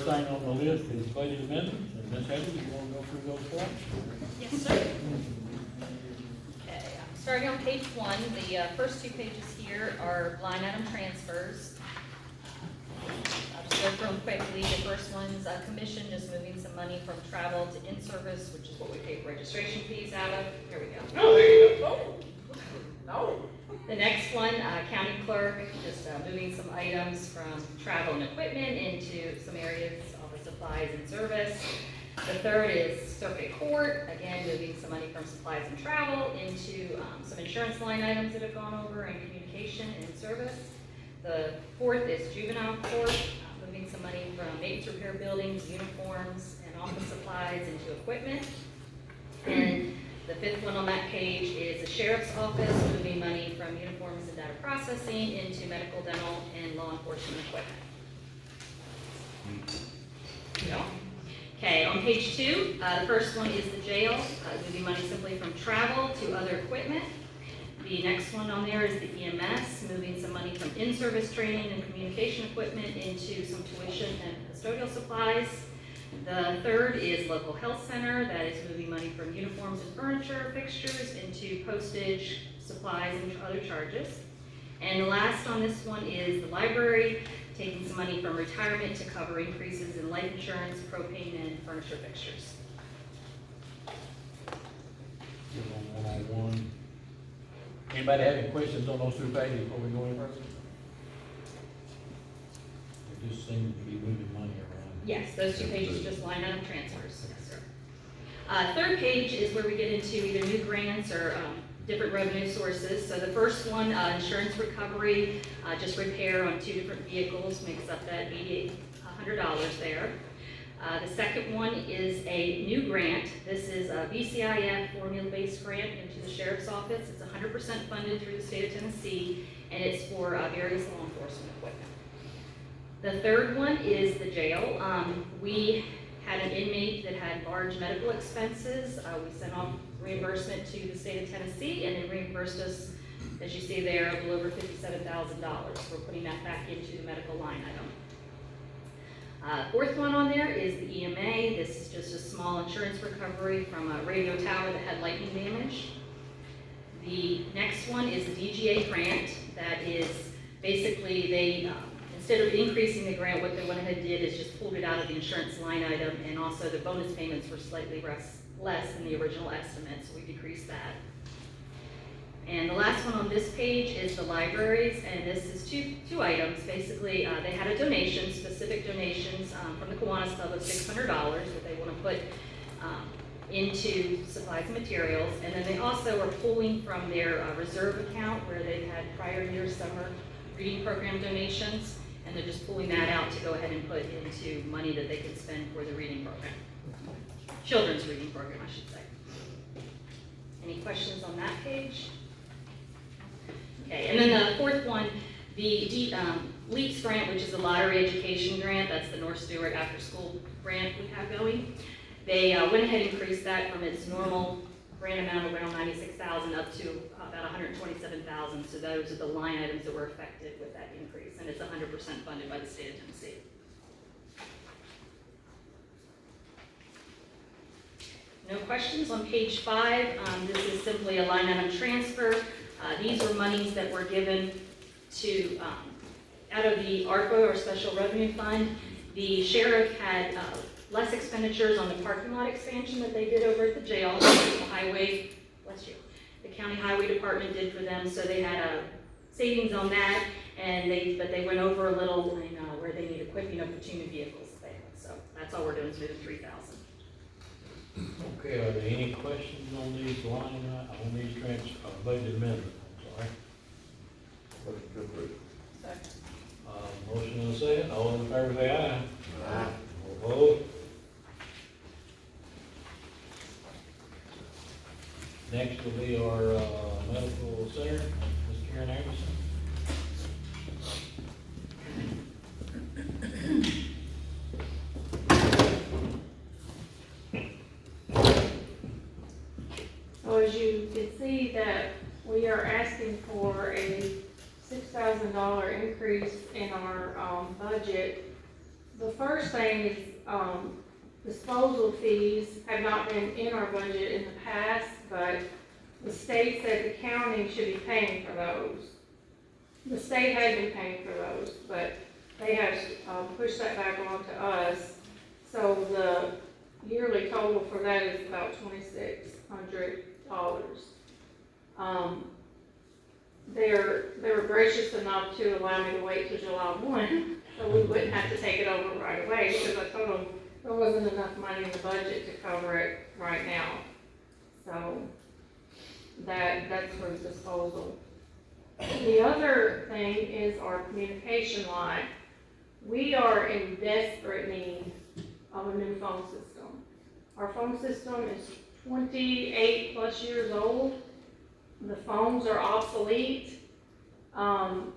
thing on the list is budget amendments, and Ms. Heather, you wanna go through those for us? Yes, sir. Okay, starting on page 1, the first 2 pages here are line item transfers. I'll just go through them quickly. The first one's commission, just moving some money from travel to in-service, which is what we pay for registration fees out of. Here we go. Oh, there you go. Oh, no. The next one, county clerk, just moving some items from travel and equipment into some areas, office supplies and service. The third is circuit court, again, moving some money from supplies and travel into some insurance line items that have gone over and communication and service. The fourth is juvenile court, moving some money from maintenance repair buildings, uniforms, and office supplies into equipment. And the fifth one on that page is the sheriff's office, moving money from uniforms and data processing into medical, dental, and law enforcement equipment. Yeah. Okay, on page 2, the first one is the jail, moving money simply from travel to other equipment. The next one on there is the EMS, moving some money from in-service training and communication equipment into some tuition and custodial supplies. The third is local health center, that is moving money from uniforms and furniture fixtures into postage, supplies, and other charges. And the last on this one is the library, taking some money from retirement to cover increases in life insurance, propane, and furniture fixtures. Give them one-on-one. Anybody have any questions on those 2 pages before we go any further? It just seems to be moving money around. Yes, those 2 pages are just line item transfers. Yes, sir. Third page is where we get into either new grants or different revenue sources. So the first one, insurance recovery, just repair on 2 different vehicles, makes up that $8,800 there. The second one is a new grant. This is a VCIF formula-based grant into the sheriff's office. It's 100% funded through the state of Tennessee, and it's for various law enforcement equipment. The third one is the jail. We had an inmate that had large medical expenses. We sent off reimbursement to the state of Tennessee, and they reimbursed us, as you see there, a little over $57,000. We're putting that back into the medical line item. Fourth one on there is the EMA. This is just a small insurance recovery from a radio tower that had lightning damage. The next one is the DGA grant. That is basically they, instead of increasing the grant, what they went ahead and did is just pulled it out of the insurance line item, and also the bonus payments were slightly less than the original estimate, so we decreased that. And the last one on this page is the libraries, and this is two items. Basically, they had a donation, specific donations from the Kiwanis Club of $600 that they want to put into supplies and materials, and then they also are pulling from their reserve account where they've had prior year summer reading program donations, and they're just pulling that out to go ahead and put into money that they can spend for the reading program. Children's reading program, I should say. Any questions on that page? Okay, and then the fourth one, the LEAPS grant, which is a lottery education grant, that's the North Stewart after school grant we have going. They went ahead and increased that from its normal grant amount of around $96,000 up to about $127,000. So those are the line items that were affected with that increase, and it's 100% funded by the state of Tennessee. No questions on page 5. This is simply a line item transfer. These are monies that were given to out of the ARPA or Special Revenue Fund. The sheriff had less expenditures on the parking lot expansion that they did over at the jail. The highway, bless you, the county highway department did for them, so they had savings on that, and but they went over a little in where they need equipping of the 2 new vehicles there. So that's all we're doing is moving $3,000. Okay, are there any questions on these budget amendments? I'm sorry. Motion to approve. Motion and a second. All in favor say aye. Aye. All opposed? Next will be our medical center, Ms. Karen Anderson. So as you can see that we are asking for a $6,000 increase in our budget. the first thing is, disposal fees have not been in our budget in the past, but the state said the county should be paying for those. The state had been paying for those, but they have, pushed that back on to us. So the yearly total for that is about $2,600. They were gracious enough to allow me to wait till July 1, so we wouldn't have to take it over right away, because I told them there wasn't enough money in the budget to cover it right now. So that's for disposal. The other thing is our communication line. We are in desperate need of a new phone system. Our phone system is 28 plus years old. The phones are obsolete. Some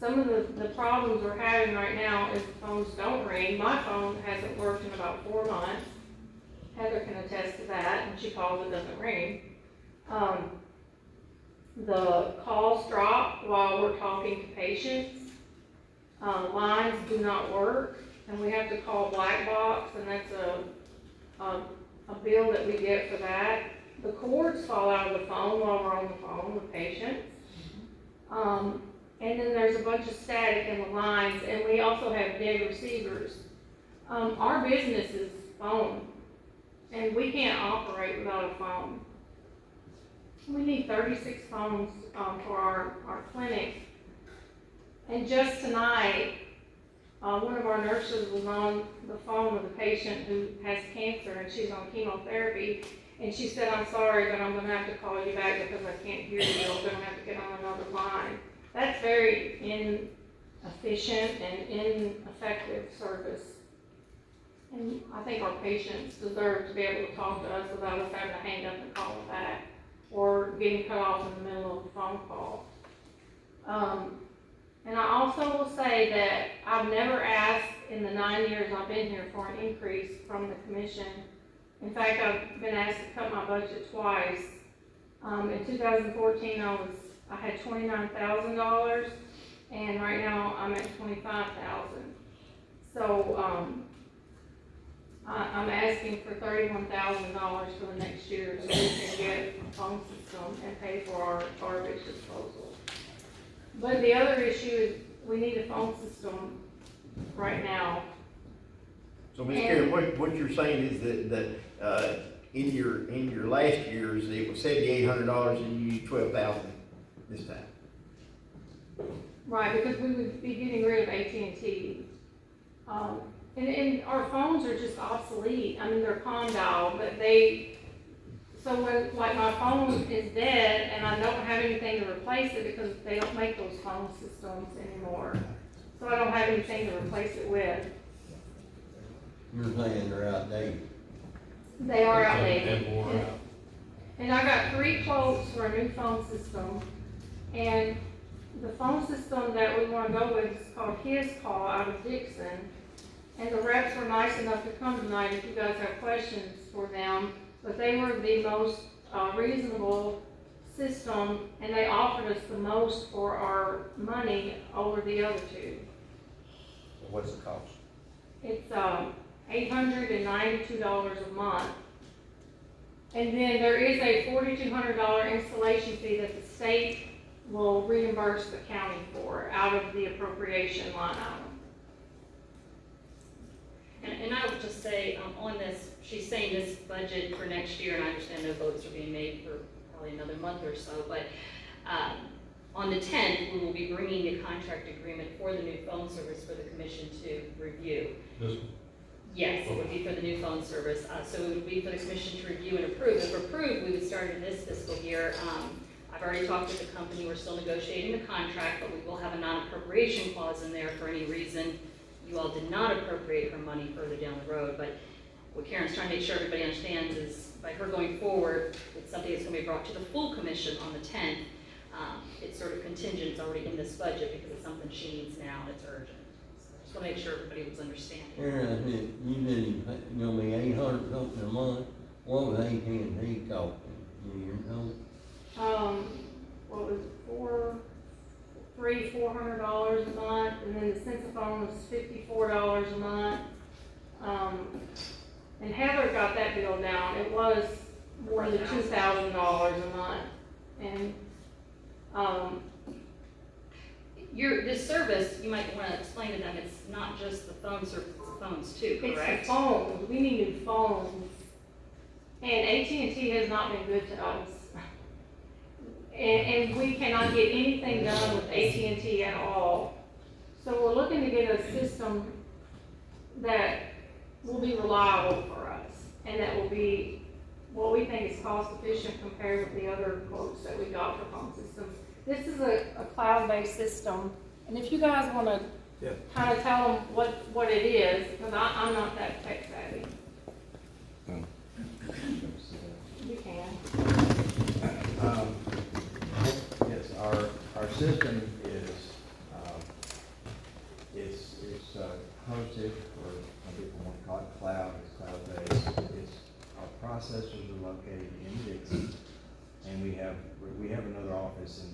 of the problems we're having right now is the phones don't ring. My phone hasn't worked in about 4 months. Heather can attest to that. When she calls, it doesn't ring. The calls drop while we're talking to patients. Lines do not work, and we have to call Black Box, and that's a bill that we get for that. The cords fall out of the phone while we're on the phone with patients. And then there's a bunch of static in the lines, and we also have dead receivers. Our business is phone, and we can't operate without a phone. We need 36 phones for our clinic. And just tonight, one of our nurses was on the phone with a patient who has cancer, and she's on chemotherapy. And she said, "I'm sorry, but I'm going to have to call you back because I can't hear you. I'm going to have to get on another line." That's very inefficient and ineffective service. And I think our patients deserve to be able to talk to us without us having to hang up and call them back, or getting cut off in the middle of a phone call. And I also will say that I've never asked in the 9 years I've been here for an increase from the commission. In fact, I've been asked to cut my budget twice. In 2014, I had $29,000, and right now I'm at $25,000. So, I'm asking for $31,000 for the next year so we can get a phone system and pay for our garbage disposal. But the other issue is we need a phone system right now. So, Ms. Karen, what you're saying is that in your last years, it was $7,800 and you used $12,000 this time. Right, because we would be getting rid of AT&T. And our phones are just obsolete. I mean, they're condile, but so when, like, my phone is dead and I don't have anything to replace it because they don't make those phone systems anymore. So I don't have anything to replace it with. You're saying they're outdated. They are outdated. And wore out. And I got 3 quotes for a new phone system. And the phone system that we want to go with is called His Call out of Dixon. And the reps were nice enough to come tonight if you guys have questions for them. But they were the most reasonable system, and they offered us the most for our money over the other 2. What's the cost? It's $892 a month. And then there is a $4,200 installation fee that the state will reimburse the county for out of the appropriation line item. And I would just say, on this, she's saying this budget for next year, and I understand no votes are being made for probably another month or so, but on the 10th, we will be bringing a contract agreement for the new phone service for the commission to review. This one. Yes, it would be for the new phone service, so it would be for the commission to review and approve. If approved, we would start in this fiscal year. I've already talked with the company, we're still negotiating the contract, but we will have a non-appropriation clause in there for any reason you all did not appropriate her money further down the road. But what Karen's trying to make sure everybody understands is by her going forward with something that's going to be brought to the full commission on the 10th, it's sort of contingent, it's already in this budget because it's something she needs now and it's urgent. So I just want to make sure everybody was understanding. Aaron, you said you gonna be $800 something a month. What was AT&T costing? You know? What was it, $400 a month, and then the Sensiphone was $54 a month. And Heather got that bill down, it was more than $2,000 a month, and, This service, you might wanna explain to them, it's not just the phone service, it's the phones too, it's correct? the phones, we need new phones. And AT&T has not been good to us. And we cannot get anything done with AT&T at all. So we're looking to get a system that will be reliable for us, and that will be what we think is cost efficient compared with the other quotes that we got for phone systems. This is a cloud-based system, and if you guys wanna kinda tell them what it is, because I'm not that tech savvy. You can. Yes, our system is, it's hosted, or some people want to call it cloud, it's cloud-based. Our processors are located in Dixon, and we have another office in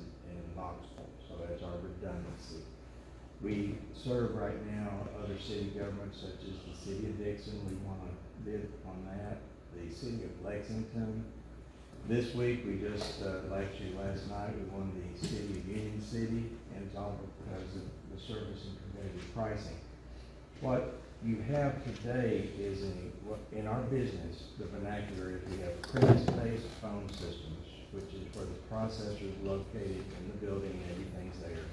Knoxville, so that's our redundancy. We serve right now other city governments such as the city of Dixon, we want to bid on that, the city of Lexington. This week, we just, last night, we won the city of Union City, and it's all because of the service and competitive pricing. What you have today is in our business, the vernacular is we have premise-based phone systems, which is where the processor is located in the building and everything's there.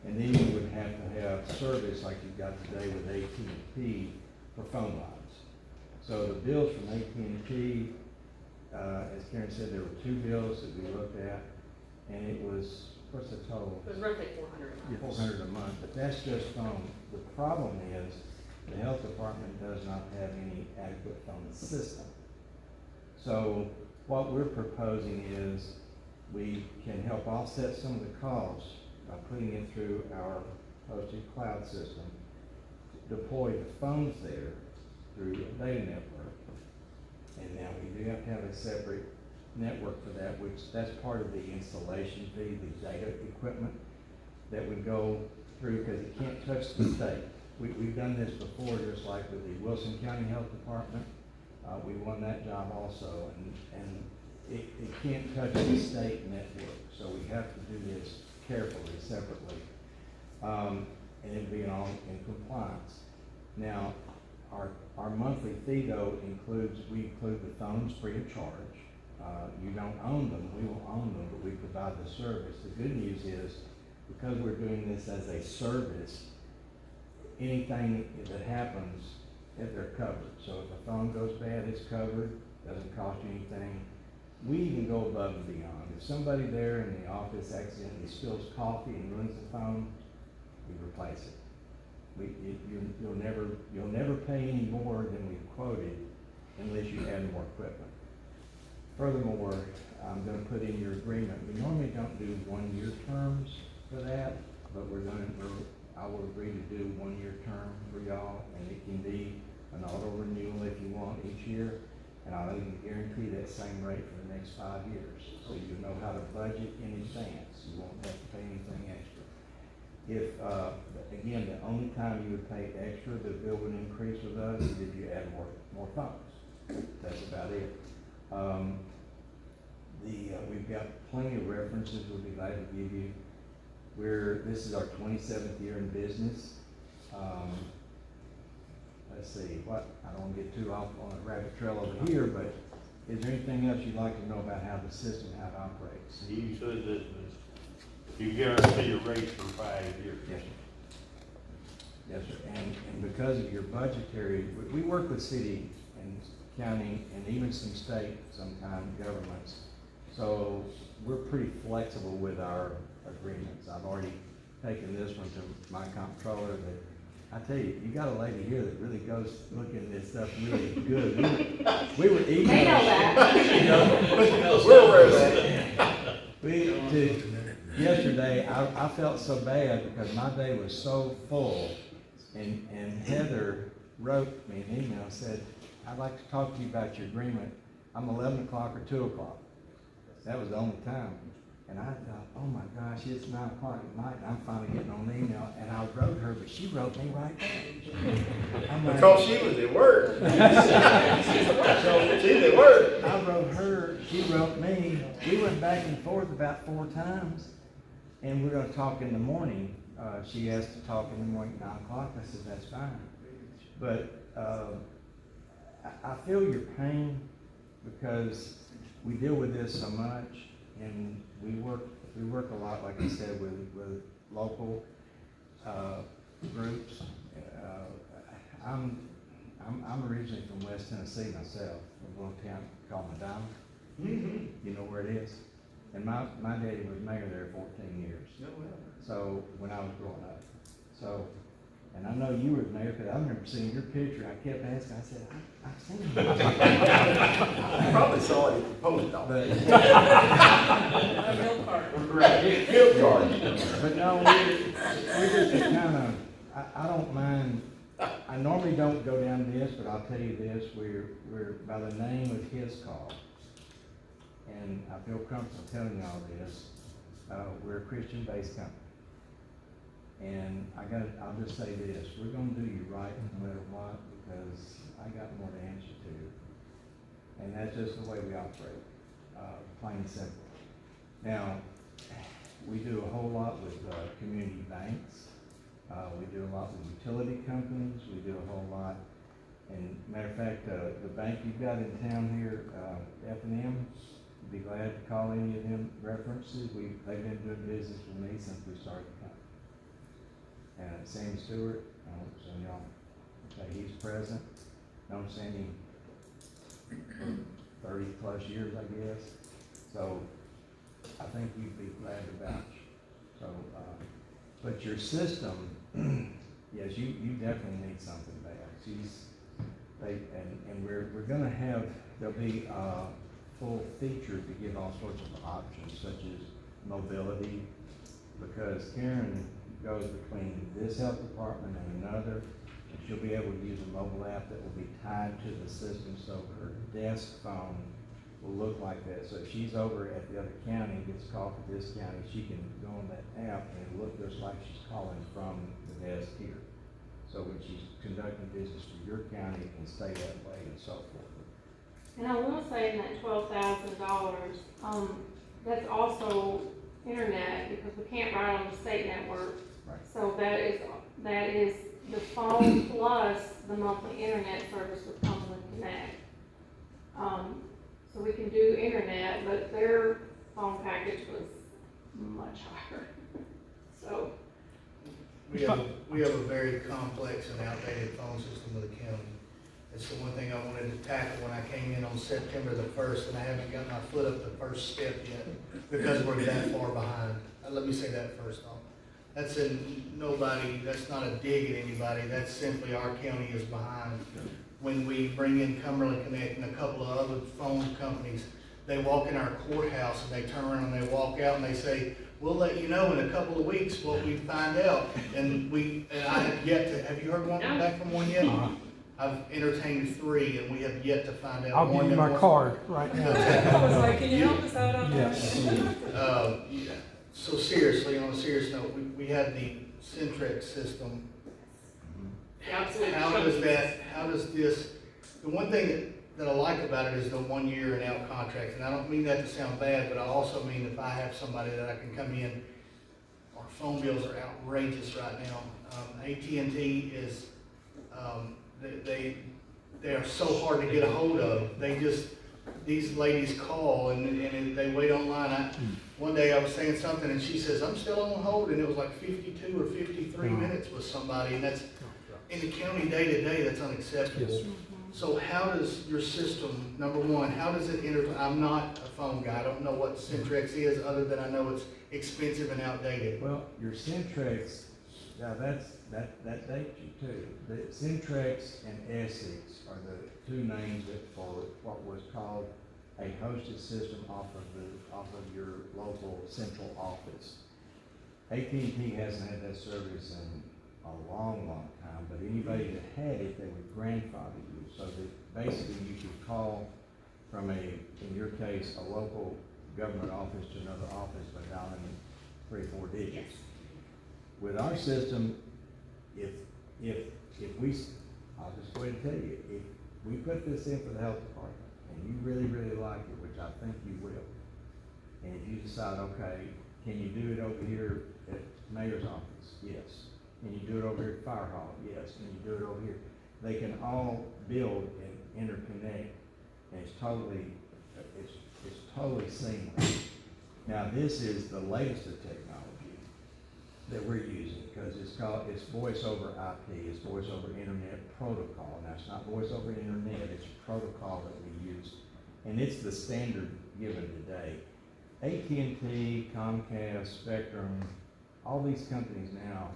And then you would have to have service like you've got today with AT&T for phone lines. So the bills from AT&T, as Karen said, there were 2 bills that we looked at, and it was, what's the total? It was roughly 400 a month. $400 a month, but that's just phone. The problem is, the health department does not have any adequate phone system. So what we're proposing is we can help offset some of the costs by putting it through our hosted cloud system, deploy the phones there through a data network. And now we do have to have a separate network for that, which that's part of the installation fee, the data equipment that would go through, because it can't touch the state. We've done this before, just like with the Wilson County Health Department. We won that job also, and it can't touch the state network, so we have to do this carefully, separately. And it being all in compliance. Now, our monthly fee though we include the phones free of charge. You don't own them, we will own them, but we provide the service. The good news is, because we're doing this as a service, anything that happens, they're covered. So if a phone goes bad, it's covered, doesn't cost you anything. We even go above and beyond. If somebody there in the office accidentally spills coffee and ruins the phone, we replace it. You'll never pay any more than we've quoted unless you add more equipment. Furthermore, I'm gonna put in your agreement, we normally don't do 1-year terms for that, but I will agree to do 1-year term for y'all, and it can be an auto renewal if you want each year, and I'll even guarantee that same rate for the next 5 years, so you know how to budget in advance. You won't have to pay anything extra. If, again, the only time you would pay extra, the bill would increase with us is if you add more phones. That's about it. We've got plenty of references we'll be glad to give you. This is our 27th year in business. Let's see, I don't want to get too off on a rabbit trail over here, but is there anything else you'd like to know about how the system, how it operates? You said that you guarantee a rate for 5 years. Yes, sir. Yes, sir. And because of your budgetary, we work with city and county and even some state, sometimes governments. So we're pretty flexible with our agreements. I've already taken this one to my comptroller, but I tell you, you got a lady here that really goes looking at this stuff really good. We were eating. They know that. We're aware of that. Yesterday, I felt so bad because my day was so full, and Heather wrote me an email, said, I'd like to talk to you about your agreement. I'm 11 o'clock or 2 o'clock. That was the only time. And I thought, oh my gosh, it's 9 o'clock at night, and I'm finally getting on the email, and I wrote her, but she wrote me right back. I'm like- Because she was at work. She's at work. I wrote her, she wrote me, we went back and forth about 4 times, and we're gonna talk in the morning. She asked to talk in the morning, 9 o'clock, I said, that's fine. But, I feel your pain, because we deal with this so much, and we work a lot, like I said, with local, groups. I'm originally from West Tennessee myself, a little town called Medina. You know where it is? And my daddy was mayor there 14 years. So, when I was growing up. So, and I know you were mayor, because I remember seeing your picture, I kept asking, I said, I've seen you. I probably saw it at the post office. But, Field card. but no, we just kind of, I don't mind, I normally don't go down this, but I'll tell you this, we're by the name of his call. And I feel comfortable telling y'all this, we're a Christian-based company. And I'll just say this, we're gonna do you right no matter what, because I got more to answer to. And that's just the way we operate, plain and simple. Now, we do a whole lot with, community banks. We do a lot with utility companies, we do a whole lot. And matter of fact, the bank you've got in town here, F&M, be glad to call any of them references. They've been doing business with me since we started the company. And Sammy Stewart, so y'all, okay, he's present. Known Sammy for 30+ years, I guess. So I think you'd be glad to vouch. So, but your system, yes, you definitely need something bad. And we're gonna have, there'll be full features to give all sorts of options, such as mobility, because Karen goes between this health department and another, and she'll be able to use a mobile app that will be tied to the system, so her desk phone will look like that. So if she's over at the other county and gets a call from this county, she can go on that app and it'll look just like she's calling from the desk here. So when she's conducting business for your county, it can stay that way and so forth. And I wanna say in that $12,000, that's also internet, because we can't ride on the state network. Right. So that is the phone plus the monthly internet service with Cumberland Connect. So we can do internet, but their phone package was much higher. So, We have a very complex and outdated phone system with the county. It's the one thing I wanted to tackle when I came in on September the 1st, and I haven't got my foot up the first step yet, because we're that far behind. Let me say that first off. That's not a dig at anybody, that's simply our county is behind. When we bring in Cumberland Connect and a couple of other phone companies, they walk in our courthouse and they turn around and they walk out and they say, we'll let you know in a couple of weeks what we find out. And I have yet to, have you heard back from one yet? I've entertained 3 and we have yet to find out. I'll give you my card right now. I was like, can you help us out on that? Yes. Yeah. So seriously, on a serious note, we had the Centrex system. Absolutely. How does this, the one thing that I like about it is the 1 year and out contract. And I don't mean that to sound bad, but I also mean if I have somebody that I can come in, our phone bills are outrageous right now. AT&T is, they are so hard to get a hold of. These ladies call and they wait online. One day I was saying something and she says, I'm still on hold, and it was like 52 or 53 minutes with somebody, and that's, in the county day to day, that's unacceptable. Yes. So how does your system, number one, how does it I'm not a phone guy, I don't know what Centrex is, other than I know it's expensive and outdated. Well, your Centrex, now that dates you too. The Centrex and Essex are the 2 names for what was called a hosted system off of your local central office. AT&T hasn't had that service in a long time, but anybody that had it, they would grandfather you, so that basically you could call from in your case, a local government office to another office, but down in 3 or 4 digits. Yes. With our system, if we, I'll just go ahead and tell you, if we put this in for the health department, and you really, really like it, which I think you will, and if you decide, okay, can you do it over here at mayor's office? Yes. Can you do it over here at fire hall? Yes. Can you do it over here? They can all build and interconnect, and it's totally seamless. Now, this is the latest of technology that we're using, because it's voice over IP, it's voice over internet protocol. Now, it's not voice over internet, it's a protocol that we use, and it's the standard given today. AT&T, Comcast, Spectrum, all these companies now,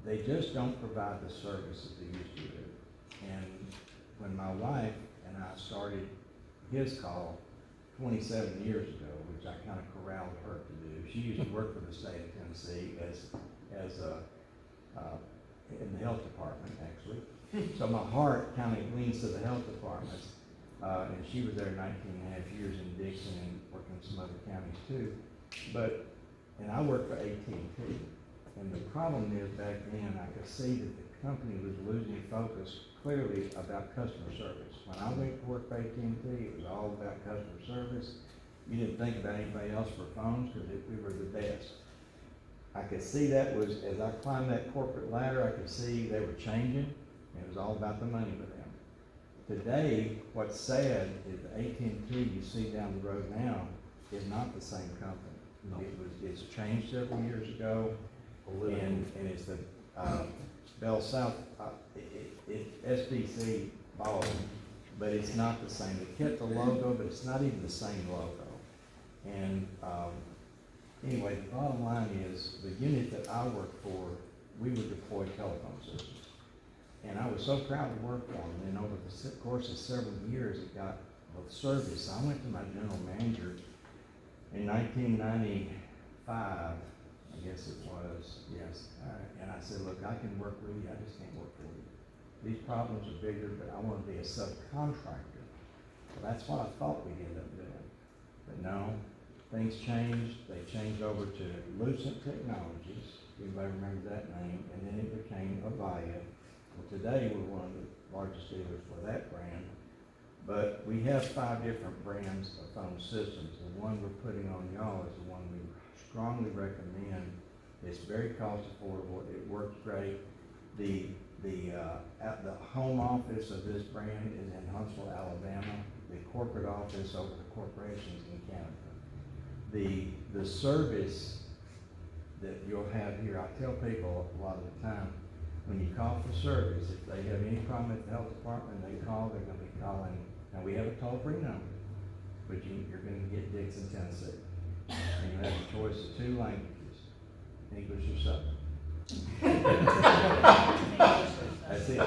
they just don't provide the service that they used to do. And when my wife and I started his call 27 years ago, which I kind of corralled her to do, she used to work for the state of Tennessee in the health department, actually. So my heart kind of leans to the health department. And she was there 19.5 years in Dixon and worked in some other counties too. And I worked for AT&T. And the problem is back then, I could see that the company was losing focus clearly about customer service. When I went to work for AT&T, it was all about customer service. You didn't think about anybody else for phones because we were the best. I could see that was, as I climbed that corporate ladder, I could see they were changing. And it was all about the money for them. Today, what's sad is the AT&T you see down the road now is not the same company. No. It's changed several years ago, and it's the Bell South, SBC bought them, but it's not the same. They kept the logo, but it's not even the same logo. And anyway, the bottom line is the unit that I work for, we would deploy telephone systems. And I was so proud to work for them. And over the course of several years, it got the service. I went to my general manager in 1995, I guess it was, yes. And I said, look, I can work with you, I just can't work for you. These problems are bigger, but I want to be a subcontractor. Well, that's what I thought we'd end up doing. But no, things changed. They changed over to Lucent Technologies. Everybody remember that name? And then it became Avaya. Well, today, we're one of the largest dealers for that brand, but we have 5 different brands of phone systems. The one we're putting on y'all is the one we strongly recommend. It's very cost affordable, it works great. The home office of this brand is in Huntsville, Alabama. The corporate office over the corporations in Canada. The service that you'll have here, I tell people a lot of the time, when you call for service, if they have any problem at the health department, they call, they're gonna be calling, now we have a toll-free number, but you're gonna get Dixon, Tennessee. And you have a choice of 2 languages, English or Southern. That's it.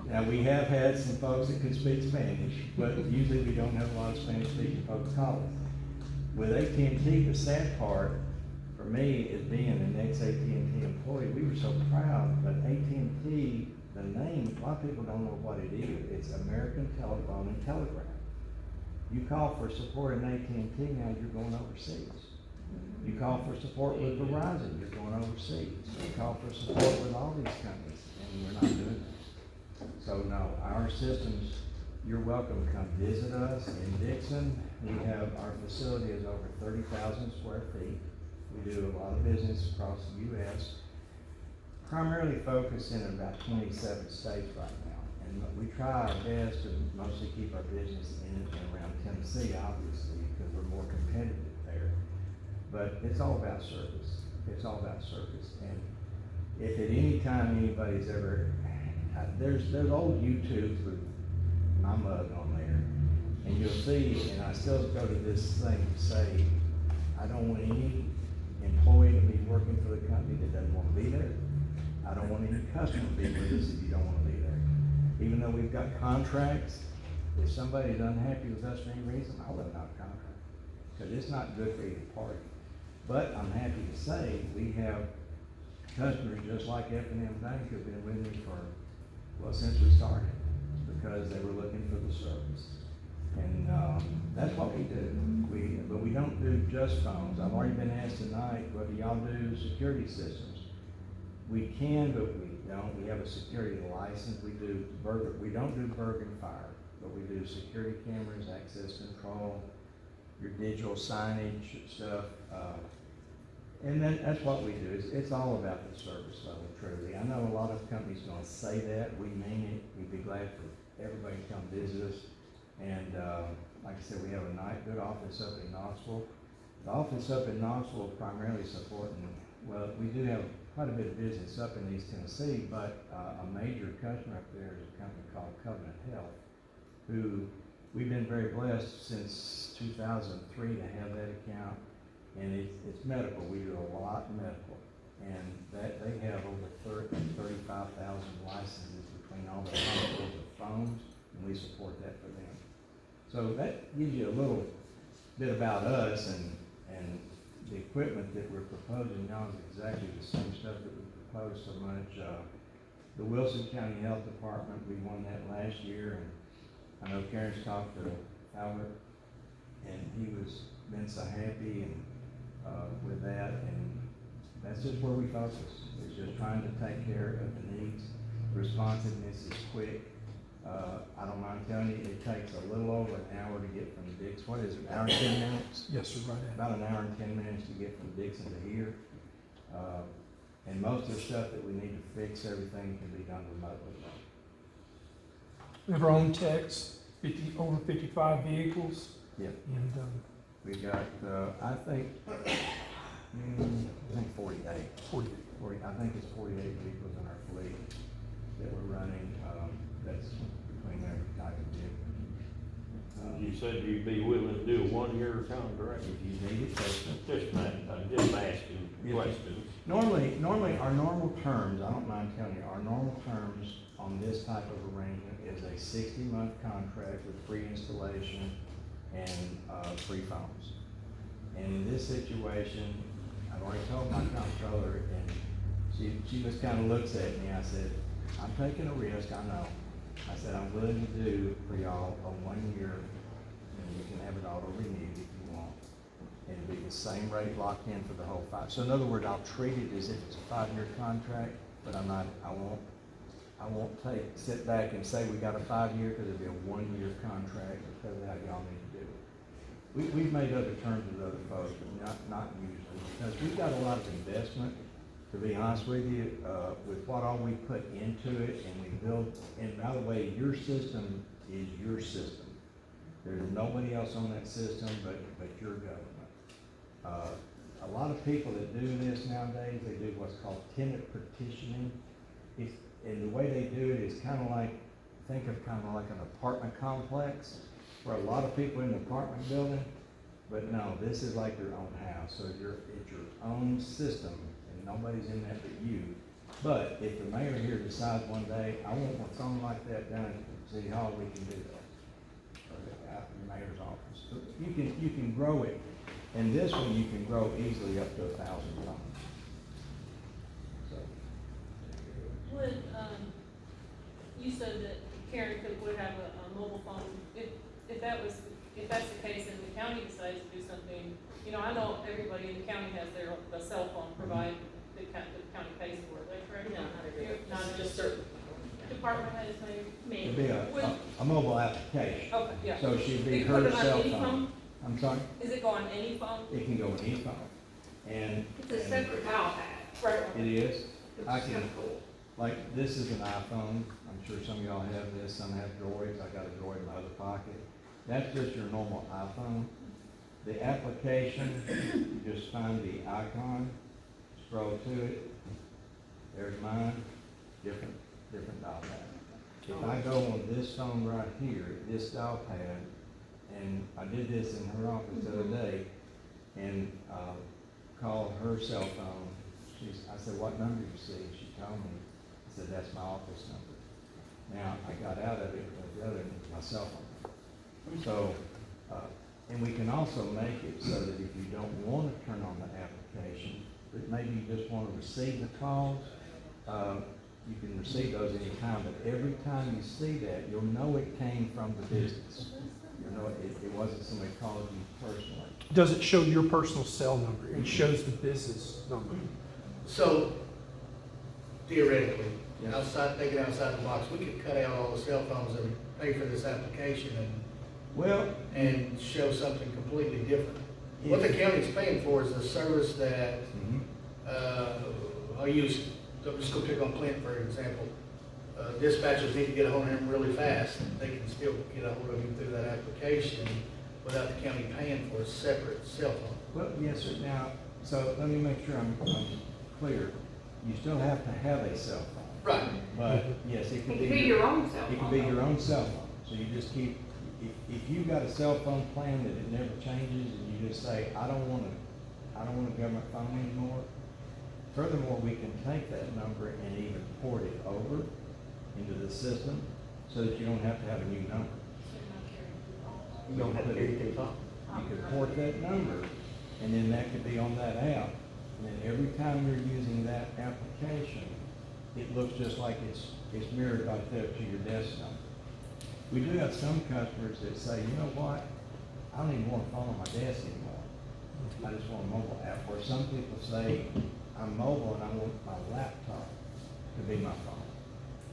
Now we have had some folks that could speak Spanish, but usually we don't have a lot of Spanish-speaking folks call us. With AT&T, the sad part, for me, is being an ex-AT&T employee, we were so proud, but AT&T, the name, a lot of people don't know what it is. It's American Telephone and Telegraph. You call for support in AT&T, now you're going overseas. You call for support with Verizon, you're going overseas. You call for support with all these companies, and we're not doing that. So no, our systems, you're welcome to come visit us in Dixon. We have, our facility is over 30,000 square feet. We do a lot of business across the U.S., primarily focused in about 27 states right now. And we try our best to mostly keep our business in and around Tennessee, obviously, because we're more competitive there. But it's all about service. It's all about service. And if at any time anybody's ever, there's old YouTubes with my mug on there, and you'll see, and I still go to this thing to say, I don't want any employee to be working for the company that doesn't want to be there. I don't want any customer to be with us if you don't want to be there. Even though we've got contracts, if somebody's unhappy with us for any reason, I'll let them out of contract, because it's not good for either party. But I'm happy to say we have customers just like F&M Bank who've been with me for, well, since we started, because they were looking for the service. And, that's what we do. But we don't do just phones. I've already been asked tonight, whether y'all do security systems. We can, but we don't. We have a security license. We don't do Bergen Fire, but we do security cameras, access control, your digital signage stuff. And that's what we do. It's all about the service level, truly. I know a lot of companies gonna say that. We mean it. We'd be glad for everybody to come visit us. And, like I said, we have a good office up in Knoxville. The office up in Knoxville primarily supporting, well, we do have quite a bit of business up in East Tennessee, but a major customer up there is a company called Covenant Health, who we've been very blessed since 2003 to have that account. And it's medical. We do a lot of medical. And they have over 35,000 licenses between all the hospitals of phones, and we support that for them. So that gives you a little bit about us, and the equipment that we're proposing now is exactly the same stuff that we proposed so much. The Wilson County Health Department, we won that last year, and I know Karen's talked to Albert, and he was been so happy and with that, and that's just where we focus. It's just trying to take care of the needs. Responsiveness is quick. I don't mind telling you, it takes a little over an hour to get from Dix. What is it, an hour and 10 minutes? Yes, sir, right at. About an hour and 10 minutes to get from Dixon to here. And most of the stuff that we need to fix, everything can be done remotely. We have our own techs, over 55 vehicles. Yeah. And, We've got, I think 48. 40. I think it's 48 vehicles in our fleet that we're running. That's between every type of vehicle. You said you'd be willing to do a 1-year contract. If you need it, that's I'm just asking Yes. questions. Normally, our normal terms, I don't mind telling you, our normal terms on this type of arrangement is a 60-month contract with free installation and free phones. And in this situation, I've already told my comptroller, and she just kind of looks at me. I said, I'm taking a risk, I know. I said, I'm willing to do for y'all a 1 year, and you can have it auto renewed if you want. And it'll be the same rate locked in for the whole 5. So in other words, I'll treat it as if it's a 5-year contract, but I won't sit back and say we got a 5-year, because it'll be a 1-year contract, because of how y'all need to do it. We've made other terms with other folks, but not usually, because we've got a lot of investment, to be honest with you, with what all we put into it, and we build, and by the way, your system is your system. There's nobody else on that system but your government. A lot of people that do this nowadays, they do what's called tenant partitioning. And the way they do it is kind of like, think of kind of like an apartment complex, where a lot of people in the apartment building, but no, this is like your own house. So it's your own system, and nobody's in that but you. But if the mayor here decides one day, I want something like that down at City Hall, we can do that. Or out in the mayor's office. So you can grow it. And this one, you can grow easily up to 1,000 phones. So. Would, you said that Karen would have a mobile phone, if that's the case and the county decides to do something, you know, I know everybody in the county has a cell phone provided, the county pays for it, is that correct? No, not everyone. Not Just certain. department heads maybe? It'd be a mobile application. Okay, yeah. So she'd be You put her it on cell any phone. I'm sorry? Is it go on any phone? It can go on any phone. And. It's a separate dial pad. Right. It is. I It's can, kind of cool. like, this is an iPhone. I'm sure some of y'all have this, some have Droids. I got a Droid in my other pocket. That's just your normal iPhone. The application, you just find the icon, scroll to it. There's mine, different dial pad. If I go on this phone right here, this dial pad, and I did this in her office the other day, and called her cell phone. I said, what number do you see? She told me. I said, that's my office number. Now, I got out of it, but the other was my cell phone. So, and we can also make it so that if you don't want to turn on the application, but maybe you just want to receive the calls, you can receive those anytime, but every time you see that, you'll know it came from the business. You'll no, it wasn't somebody calling you personally. Does it show your personal cell number? It shows the business number. So theoretically, Yes. thinking outside the box, we could cut out all the cell phones and pay for this application Well, and show something completely different. What the county's paying for is the service that, I'm just gonna pick on Clint for example. Dispatchers need to get a hold of him really fast. They can still get a hold of him through that application without the county paying for a separate cell phone. well, yes, sir. Now, so let me make sure I'm clear. You still have to have a cell phone. Right. But yes, it It could could be. be your own cell phone. It could be your own cell phone, so you just keep, if you've got a cell phone plan that it never changes, and you just say, I don't want a government phone anymore. Furthermore, we can take that number and even port it over into the system, so that you don't have to have a new number. You don't have to carry two phones. You could port that number, and then that could be on that app, and then every time you're using that application, it looks just like it's mirrored right there to your desk number. We do have some customers that say, you know what, I don't even want a phone on my desk anymore. I just want a mobile app. Or some people say, I'm mobile and I want my laptop to be my phone.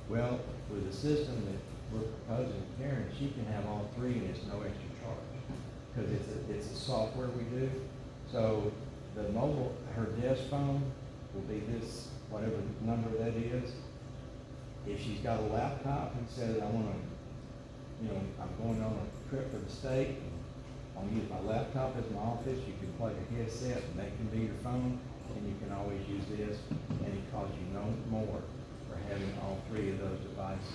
Well, with the system that we're proposing, Karen, she can have all three and it's no extra charge. Because it's a software we do. So the mobile, her desk phone will be this, whatever number that is. If she's got a laptop and says, I want to, I'm going on a trip for the state, I'll use my laptop as my office, you can plug a headset and that can be your phone, and you can always use this, and it costs you no more for having all three of those devices.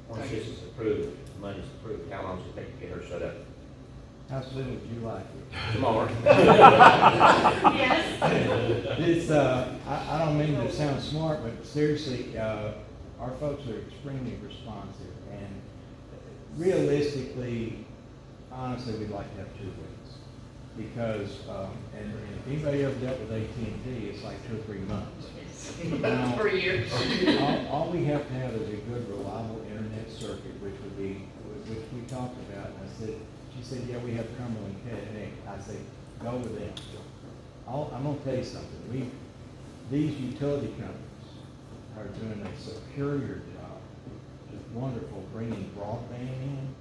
Once this is approved, money's approved, how long does it take to get her set up? How soon would you like it? Tomorrow. Yes. It's, I don't mean to sound smart, but seriously, our folks are extremely responsive, and realistically, honestly, we'd like to have 2 weeks. Because, and if anybody ever dealt with AT&T, it's like 2 or 3 months. Now, For a year. all we have to have is a good, reliable internet circuit, which we talked about, and she said, yeah, we have Cumberland Connect. I said, go with them. I'm gonna tell you something, these utility companies are doing a superior job, just wonderful, bringing broadband in.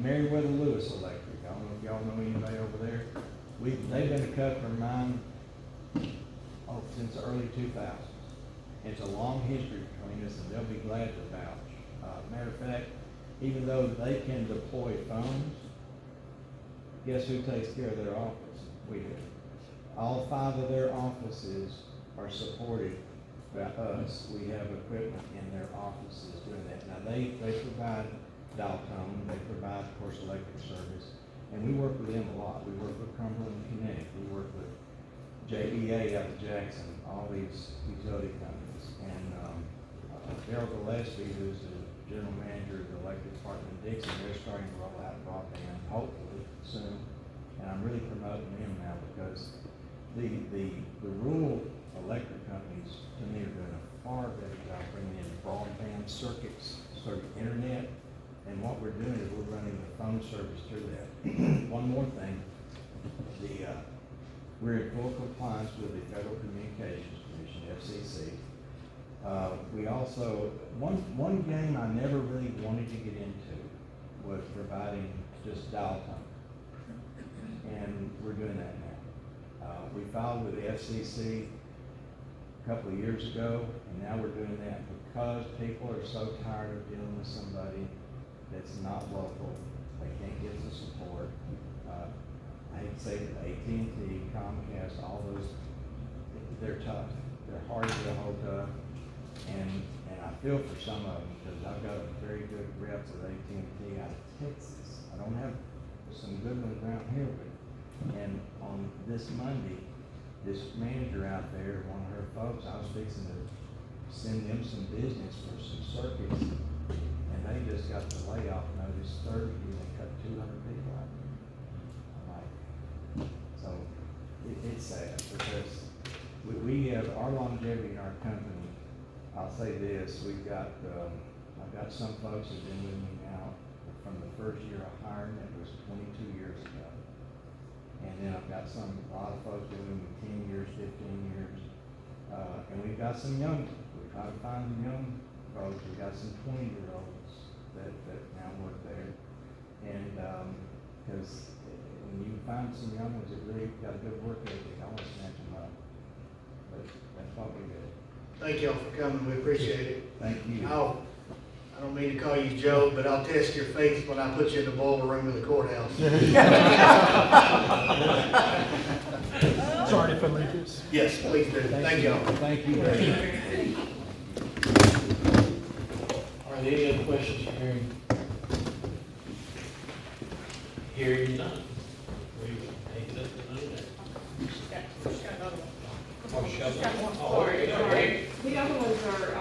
Meriwether Lewis Electric, I don't know if y'all know anybody over there, they've been a customer of mine, since the early 2000s. It's a long history between us, and they'll be glad to vouch. Matter of fact, even though they can deploy phones, guess who takes care of their office? We do. All 5 of their offices are supported by us. We have equipment in their offices doing that. Now, they provide dial tone, they provide, of course, electric service, and we work with them a lot. We work with Cumberland Connect, we work with JEA out of Jackson, all these utility companies. And Daryl Gillespie, who's the general manager of the electric department in Dixon, they're starting to roll out broadband, hopefully soon. And I'm really promoting them now because the rural electric companies, to me, are doing a far better job bringing in broadband circuits, internet. And what we're doing is we're running the phone service through that. One more thing, we're in full compliance with the Federal Communications Commission, FCC. We also, one game I never really wanted to get into was providing just dial tone. And we're doing that now. We filed with the FCC a couple of years ago, and now we're doing that because people are so tired of dealing with somebody that's not local. They can't get the support. I hate to say that AT&T, Comcast, all those, they're tough. They're hard to get a hold of. And I feel for some of them because I've got a very good rep with AT&T out of Texas. I don't have some good ones around here, and on this Monday, this manager out there, one of her folks, I was fixing to send them some business for some circuits, and they just got the layoff notice Thursday, they cut 200 people out. I'm like, so it's sad because we have our longevity in our company. I'll say this, I've got some folks that have been with me now for from the first year I hired them, it was 22 years ago. And then I've got a lot of folks doing 10 years, 15 years. And we've got some young, we try to find some young folks, we've got some 20-year-olds that now work there. And, cause when you find some young ones that really got a good work ethic, I want to snatch them up. But that's what we do. Thank y'all for coming, we appreciate it. Thank you. I don't mean to call you Joe, but I'll test your faith when I put you in the boiler room of the courthouse. Sorry if I leave this. Yes, please do, thank y'all. Thank you very much. All right, any other questions for Aaron? Hearing none. We will take it up to another day. She's got another one. Oh, shut She's got up. one. Oh, there you go, Greg. The other ones are,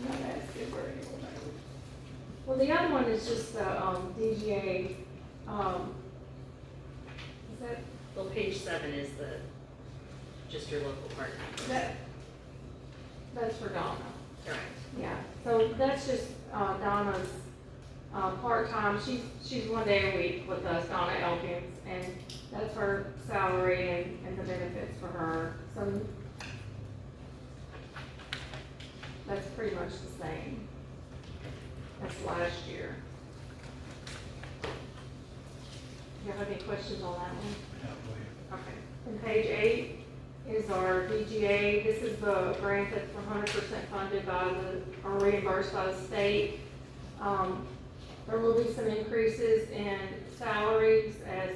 not as good where it is. Well, the other one is just the, DGA, is that, Well, page 7 is just your local part-time. that's for Donna. Correct. Yeah, so that's just, Donna's, part-time, she's 1 day a week with us, Donna Elkins, and that's her salary and the benefits for her, so that's pretty much the same as last year. Do you have any questions on that one? Okay. And page 8 is our DGA. This is the grant that's 100% funded by or reimbursed by the state. There will be some increases in salaries as,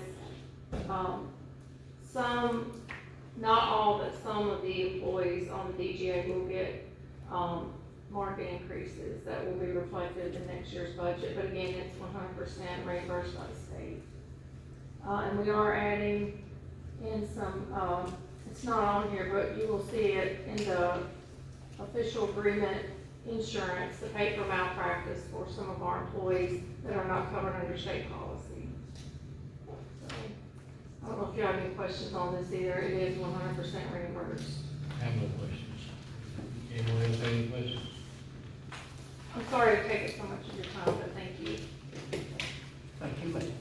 some, not all, but some of the employees on the DGA will get, market increases that will be reflected in next year's budget. But again, it's 100% reimbursed by the state. And we are adding in some, it's not on here, but you will see it in the official agreement insurance to pay for malpractice for some of our employees that are not covered under state policy. So, I don't know if you have any questions on this either. It is 100% reimbursed. I have no questions. Anyone else have any questions? I'm sorry to take up so much of your time, but thank you. Thank you, ma'am.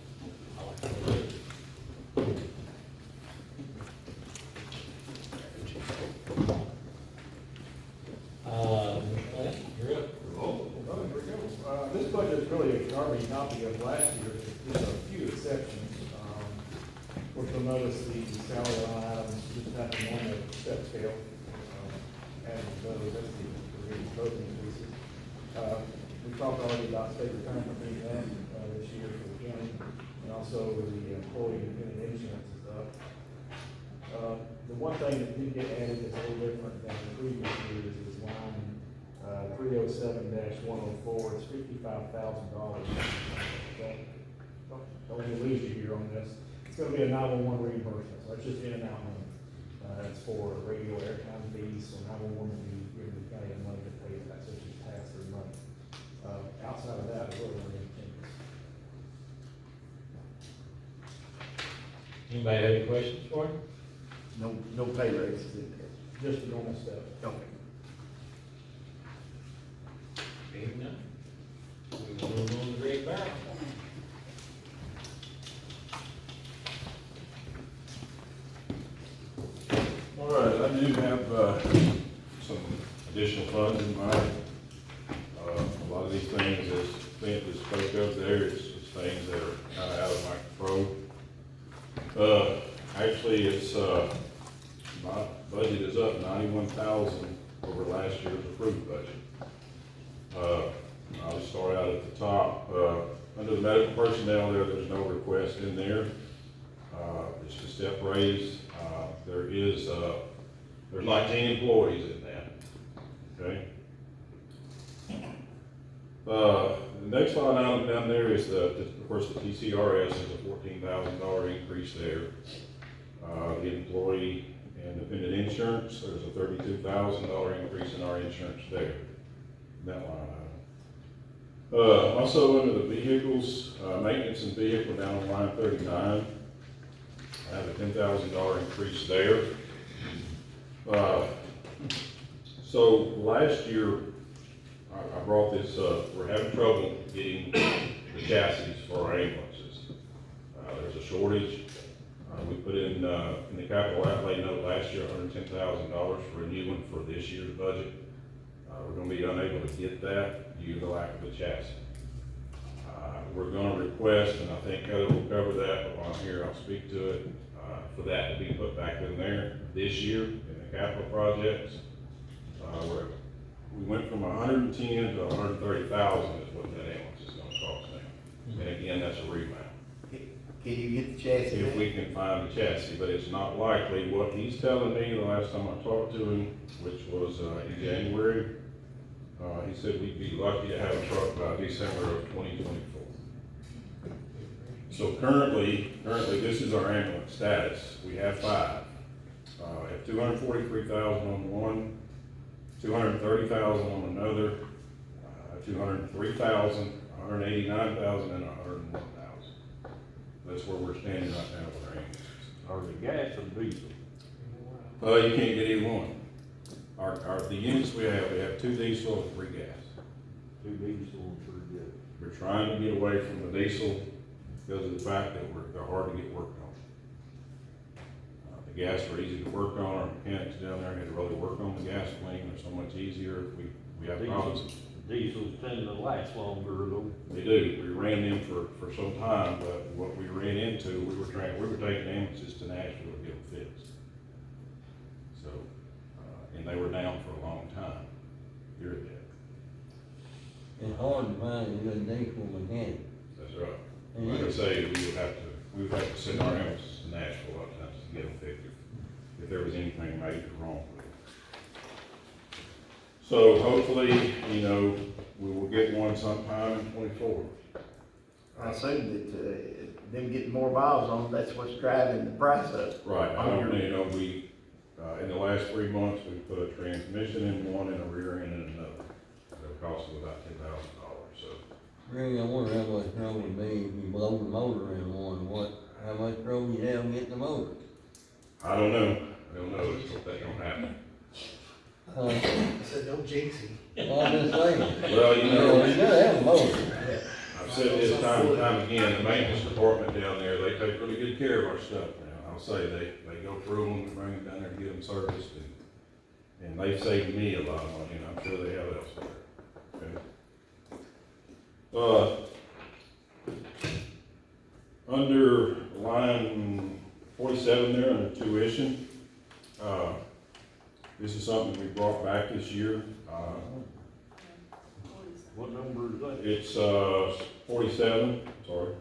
You're up. This budget is really a carbon copy of last year's, with just a few exceptions. Of course, you'll notice the salary line items just have them on the step scale. And those, that's the reason both increases. We talked already about state retirement being that, this year for the county, and also the employee independent insurance is up. The one thing that did get added that's a little different than the previous years is line 307-104, it's $55,000. Don't want to lose you here on this. It's going to be a 911 reimbursement, so it's just in and out money. It's for radio airtime fees, so 911 will be giving the county the money to pay that, so it's just pass-through money. Outside of that, it's really any changes. Anybody have any questions for him? No pay raises in there. Just the normal stuff. Okay. Being none. We will move on to Greg Barrow. All right, I do have, some additional funds in mind. A lot of these things, as Clint just spoke of there, it's things that are kind of out of my control. Actually, it's, my budget is up 91,000 over last year's approved budget. I'll just start out at the top. Under the medical personnel there's no request in there. It's just a step raise. There's 19 employees in that, okay? The next line item down there is of course, the TCRS is a $14,000 increase there. The employee and dependent insurance, there's a $32,000 increase in our insurance there, in that line item. Also under the vehicles, maintenance and vehicle down on line 39, I have a $10,000 increase there. So last year, I brought this up, we're having trouble getting the chassis for our ambulances. There's a shortage. We put in the capital outlay note last year, $110,000 for a new one for this year's budget. We're gonna be unable to get that due to the lack of the chassis. We're gonna request, and I think Heather will cover that, but while I'm here, I'll speak to it, for that to be put back in there this year in the capital projects. We went from 110 to 130,000 is what that ambulance is gonna cost now. And again, that's a remount. Can you get the chassis? If we can find the chassis, but it's not likely. What he's telling me the last time I talked to him, which was in January, he said we'd be lucky to have a truck by December of 2024. So currently, this is our ambulance status. We have 5. We have 243,000 on one, 230,000 on another, 203,000, 189,000, and 101,000. That's where we're standing right now with our ambulances. Are the gas or diesel? You can't get either one. The units we have 2 diesel and 3 gas. 2 diesel and 3 gas. We're trying to get away from the diesel because of the fact that they're hard to get worked on. The gas are easy to work on. Our mechanics down there had to really work on the gasoline. They're so much easier. We have problems. Diesels tend to last longer though. They do. We ran them for some time, but what we ran into, we were taking ambulances to Nashville to get them fixed. So, and they were down for a long time. You're at that. It's hard to find a good diesel mechanic. That's right. And Like I it- say, we would have to send our ambulances to Nashville a lot of times to get them fixed if there was anything major wrong with them. So hopefully, we will get one sometime in 24. I assume that, them getting more miles on, that's what's driving the price up. Right, we, in the last 3 months, we put a transmission in one and a rear end in another. It'll cost us about $10,000, so. Really, I wonder how much trouble it'd be if you blow the motor in one, how much trouble you'd have getting the motor? I don't know, if that don't happen. I said, don't jinx him. I'm just saying. Well, You gotta have a motor. I've said this time and time again, the maintenance department down there, they take really good care of our stuff now. I'll say, they go through them, we bring them down there to get them serviced, and they've saved me a lot of money, and I'm sure they have elsewhere. Okay. Under line 47 there, under tuition, this is something we brought back this year. What number is that? It's 47, sorry.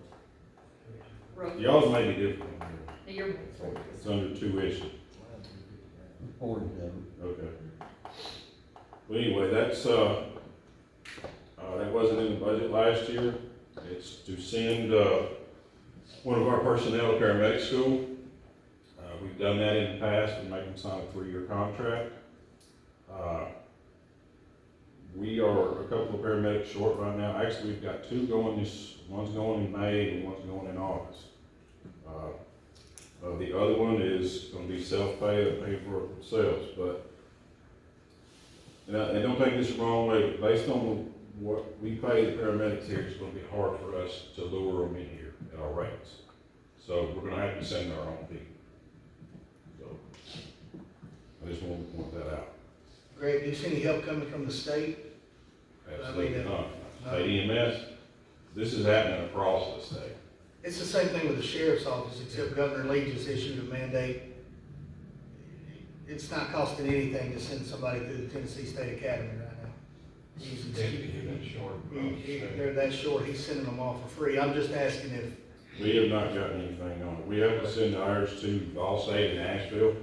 Road. Y'all's may be different. You're, It's under tuition. 47. Okay. Well, anyway, that's, that wasn't in the budget last year. It's to send, one of our personnel to paramedic school. We've done that in the past and make them sign a 3-year contract. We are a couple of paramedics short right now. Actually, we've got 2 going one's going in May and one's going in August. The other one is gonna be self-pay and pay for it themselves, but, and don't take this the wrong way, but based on what we pay the paramedics here, it's gonna be hard for us to lure them in here at our rates. So we're gonna have to send our own people. So, I just wanted to point that out. Greg, do you see any help coming from the state? Absolutely not. State EMS, this is happening across the state. It's the same thing with the sheriff's office, except Governor Lee just issued a mandate. It's not costing anything to send somebody through the Tennessee State Academy right now. They're that short, he's sending them off for free. I'm just asking if, We have not gotten anything on it. We have to send ours to Ball State in Nashville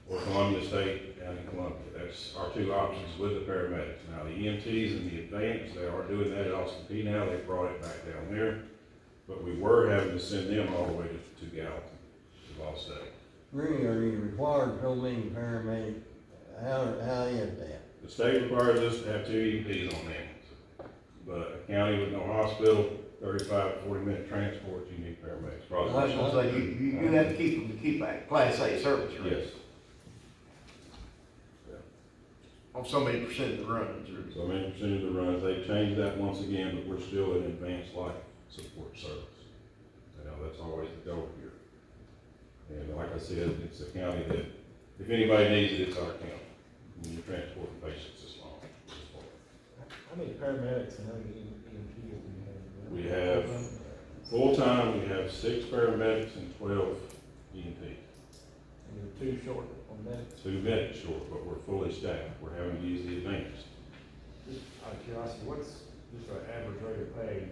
or Columbia State down in Columbia. That's our 2 options with the paramedics. Now, the EMTs and the advanced, they are doing that at Austin P now. They brought it back down there. But we were having to send them all the way to Gallatin, to Ball State. Really, are you required so many paramedics? How is that? The state requires us to have 2 EMTs on ambulance. But a county with no hospital, 35 to 40-minute transport, you need paramedics. Probably. So you have to keep them to keep a Class A service, right? Yes. On so many percent of the runs, or? So many percent of the runs, they've changed that once again, but we're still in advanced life support service. You know, that's always the goal here. And like I said, it's a county that, if anybody needs it, it's our county. When you're transporting patients this long. How many paramedics and how many EMTs do you have? We have, full-time, we have 6 paramedics and 12 EMTs. And you're 2 short on medics? 2 medics short, but we're fully staffed. We're having to use the advanced. Just out of curiosity, what's just an average rate of pay,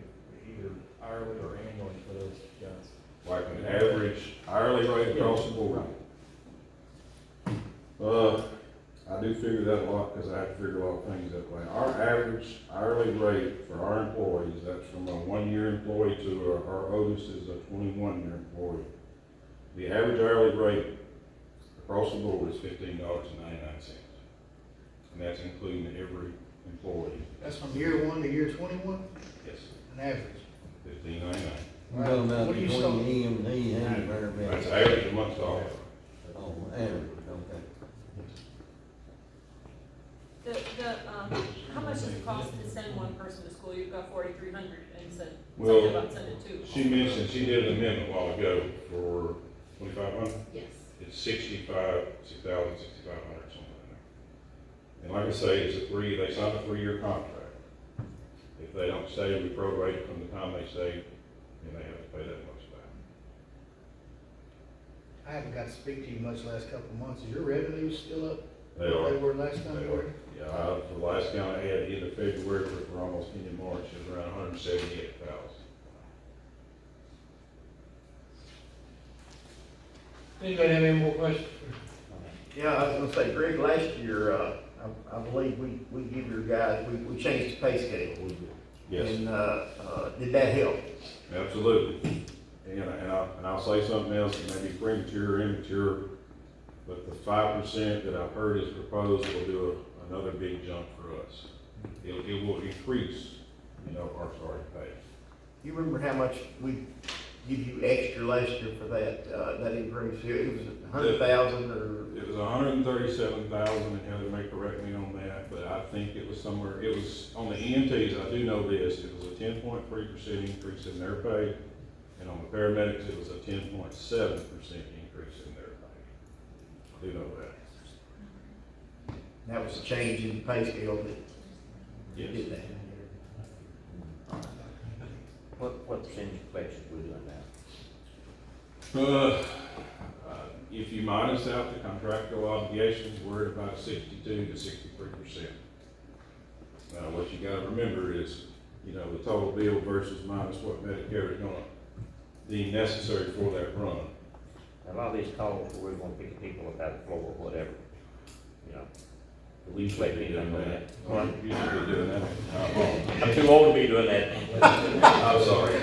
either hourly or annually for those guys? Like an average hourly rate across the board. I do figure that a lot because I have to figure a lot of things that way. Our average hourly rate for our employees, that's from a 1-year employee to our oldest is a 21-year employee. The average hourly rate across the board is $15.99. And that's including every employee. That's from year 1 to year 21, Yes, an average. $15.99. You're talking about What do you between EMD and the paramedic? That's average amongst all. Oh, average, okay. How much does it cost to send one person to school? You've got 4,300 and said Well, something about sending 2. She mentioned, she did an amendment a while ago for 2,500. Yes. It's 6,500, something like that. And like I say, it's they signed a 3-year contract. If they don't stay, we prorate it from the time they stay, and they have to pay that much back. I haven't got to speak to you much the last couple of months. Is your revenue still up? They where are. They were last time They you were? are. Yeah, the last count I had, end of February, for almost end of March, it was around 178,000. Anybody have any more questions? Yeah, I was gonna say, Greg, last year, I believe we give your guys, we changed the pay scale a little bit. Yes. And, did that help? Absolutely. And I'll say something else that may be premature or immature, but the 5% that I've heard is proposed will do another big jump for us. It will increase, our starting pay. You remember how much we give you extra last year for that increase? It was 100,000 or? It was 137,000, and Heather may correct me on that, but I think it was somewhere, it was, on the EMTs, I do know this, it was a 10.3% increase in their pay, and on the paramedics, it was a 10.7% increase in their pay. I do know that. That was a change in the pay scale that Yes. did that. What percentage of collections we doing now? If you minus out the contractual obligations, we're at about 62 to 63%. Now, what you gotta remember is, the total bill versus minus what Medicare is gonna deem necessary for that run. A lot of these calls where we're gonna pick people up out of the floor or whatever, we Should collect be anything doing on that. that. You should be doing that. I'm too old to be doing that. I'm sorry.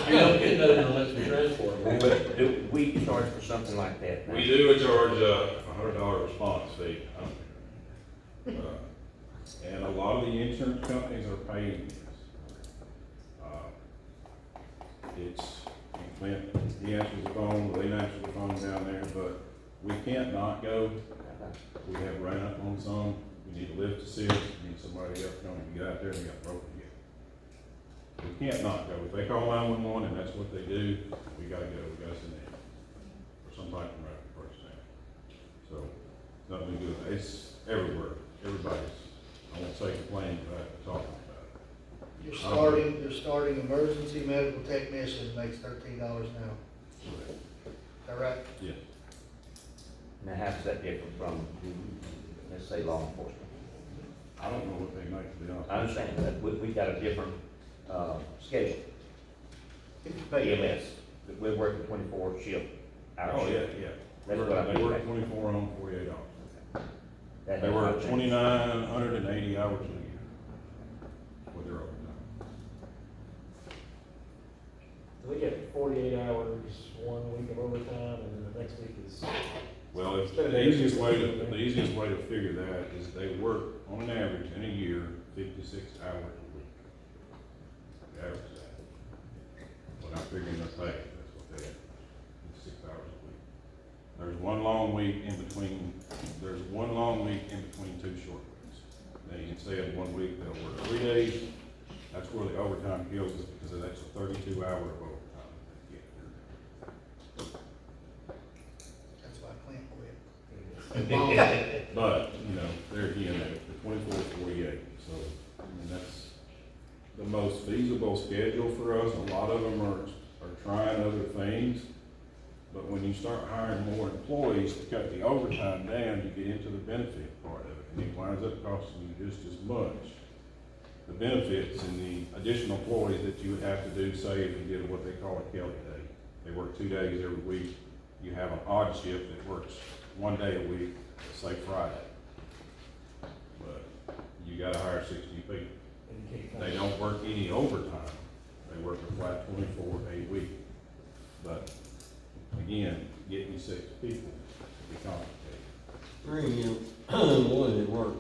You don't get nothing unless we transport them. But do we charge for something like that now? We do charge a $100 response fee. And a lot of the insurance companies are paying this. It's, Clint, he answers the phone, Lee answers the phone down there, but we can't not go. We have ran up on some, we need a lift assist, we need somebody else coming to get out there, and we got broken again. We can't not go. If they call 911 and that's what they do, we gotta go, we gotta send them. Or some type of medical person. So, nothing we do, it's everywhere, everybody's, I won't say complaining, but talking about it. Your starting emergency medical technician makes $13 an hour. Is that right? Yes. Now, how does that differ from, let's say, law enforcement? I don't know what they make, to be honest. I understand that, we got a different, schedule. EMS, we're working 24 shift hours. Oh, yeah, yeah. That's what I They work mean. 24 on, 48 off. That They has work not changed. 2,980 hours a year with their overtime. We get 48 hours, 1 week of overtime, and then the next week is. Well, the easiest way to figure that is they work on an average in a year 56 hours a week. The average is that. Without figuring their pay, that's what they have, 56 hours a week. There's one long week in between, there's one long week in between two short weeks. They, instead of 1 week, they'll work 3 days. That's where the overtime kills us, because that's a 32 hour of overtime. That's why Clint quit. But, you know, there again, the 24/48, so, I mean, that's the most feasible schedule for us. A lot of them are trying other things, but when you start hiring more employees to cut the overtime down, you get into the benefit part of it, and it winds up costing you just as much. The benefits and the additional employees that you would have to do, say, if you did what they call a Kelly day. They work 2 days every week. You have an odd shift that works 1 day a week, say Friday. But you gotta hire 60 people. They don't work any overtime. They work a flat 24-day week. But again, getting 6 people be complicated. One that work,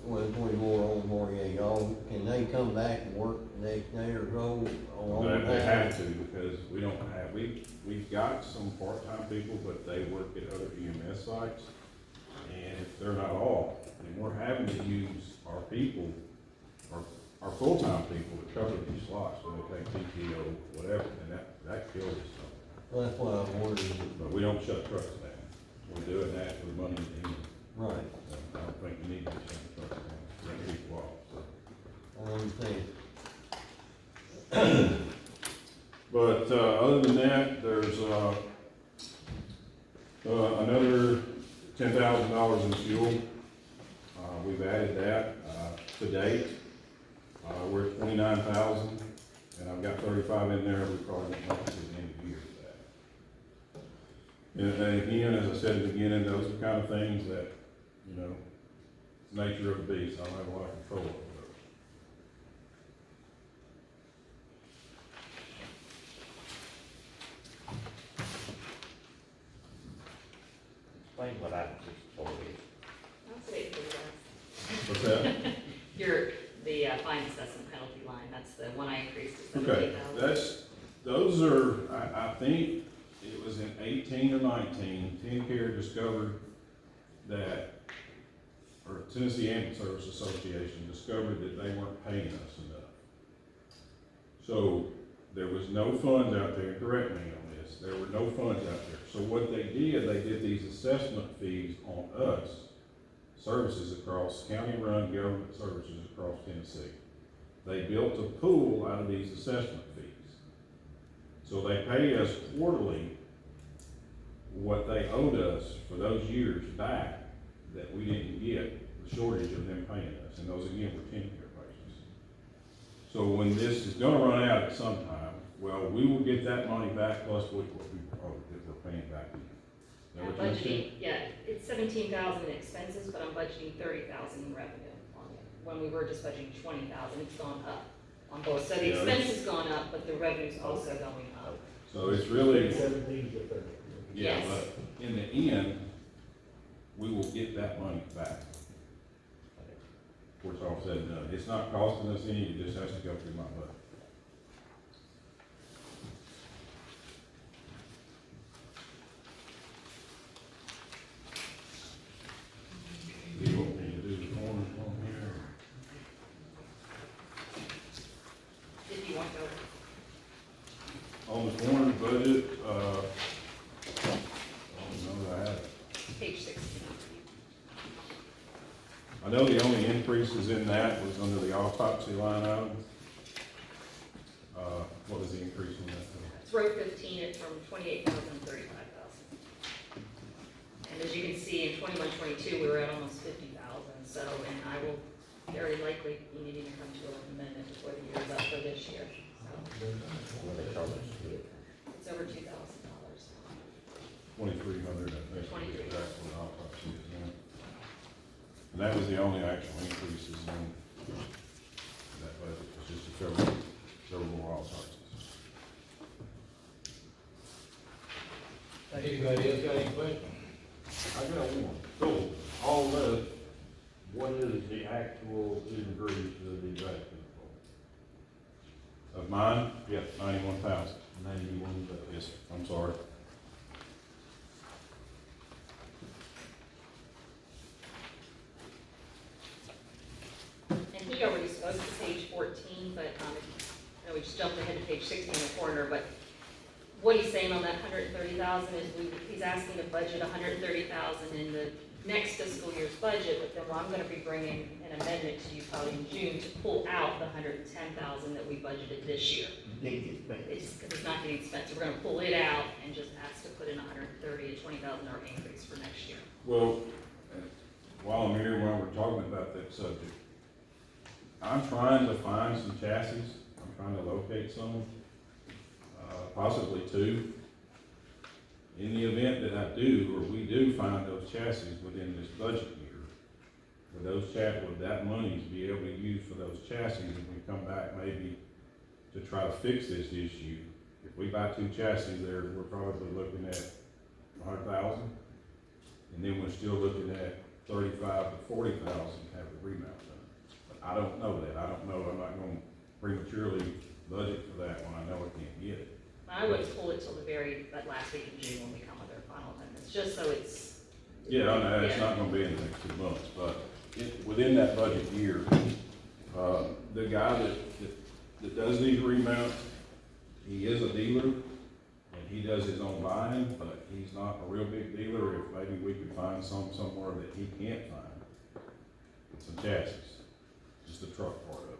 24 on 48 off, can they come back and work the next day or so on overtime? They have to, because we don't have, we've got some part-time people, but they work at other EMS sites. And if they're not off, then we're having to use our people, our full-time people to cover these slots, so they take PTO, whatever, and that kills us. That's what I was wondering. But we don't shut trucks down. We're doing that for the money in the end. Right, I don't think we need to shut the trucks down, let people off, so. I understand. But, other than that, there's, another $10,000 in fuel. We've added that, to date. We're at 29,000, and I've got 35 in there. We probably won't make it to the end of the year for that. And again, as I said at the beginning, those are kind of things that, you know, it's the nature of the beast. I don't have a lot of control over those. Explain what items this for is. I'll say it for you guys. What's that? The fine assessment penalty line, that's the one I increased to Okay, 17,000. those are, I think it was in 18 or 19, TennCare discovered that, or Tennessee Ambulance Service Association discovered that they weren't paying us enough. So there was no funds out there, correct me on this, there were no funds out there. So what they did these assessment fees on us, services across, county-run government services across Tennessee. They built a pool out of these assessment fees. So they pay us quarterly what they owed us for those years back that we didn't get, the shortage of them paying us, and those again were TennCare patients. So when this is gonna run out at some time, well, we will get that money back plus what we that we're paying back. Is that I'm what you said? budgeting, yeah, it's 17,000 in expenses, but I'm budgeting 30,000 in revenue on it. When we were just budgeting 20,000, it's gone up on both. So the Yeah, expense has gone up, but the revenue's also going up. So it's really, 17 to 30. yeah, Yes. but in the end, we will get that money back. Before it's all said and done. It's not costing us any, it just has to go through my budget. Do you want me to do the corners on here? If you want to go On the corners budget, I don't know that I have it. page 16. I know the only increases in that was under the autopsy line item. What was the increase in that? It's row 15, it's from 28,000 to 35,000. And as you can see, in 21, 22, we were at almost 50,000. So, and I will very likely be needing to come to an amendment before the year is up for this year. So, What they charge us to do it. it's over $2,000. 2,300, I think. 23. That's what autopsy is now. And that was the only actual increases in that budget, was just to cover more autopsies. Anybody else got any questions? I got one. So, all this, what is the actual increase of the vaccine Of mine, Yes. 91,000. 91,000. Yes, sir. I'm sorry. both to page 14, but, no, we just jumped ahead to page 16 in the corner, but what he's saying on that 130,000 is he's asking to budget 130,000 in the next fiscal year's budget, but then I'm gonna be bringing an amendment to you probably in June to pull out the 110,000 that we budgeted this year. Didn't get spent. It's, because it's not getting spent, so we're gonna pull it out and just ask to put in a $20,000 increase for next year. Well, while I'm here, while we're talking about that subject, I'm trying to find some chassis, I'm trying to locate some, possibly two. In the event that I do, or we do find those chassis within this budget year, would that money be able to use for those chassis if we come back maybe to try to fix this issue? If we buy two chassis there, we're probably looking at 100,000, and then we're still looking at 35 to 40,000 to have the remount done. But I don't know that. I don't know. I'm not going to prematurely budget for that when I know I can't get it. I would pull it till that last week in June when we come with our final amendments, just so it's. Yeah, I know, it's Yeah. not gonna be in the next 2 months, but within that budget year, the guy that does these remounts, he is a dealer, and he does his own buying, but he's not a real big dealer. If maybe we could find somewhere that he can't find, some chassis, just the truck part of it.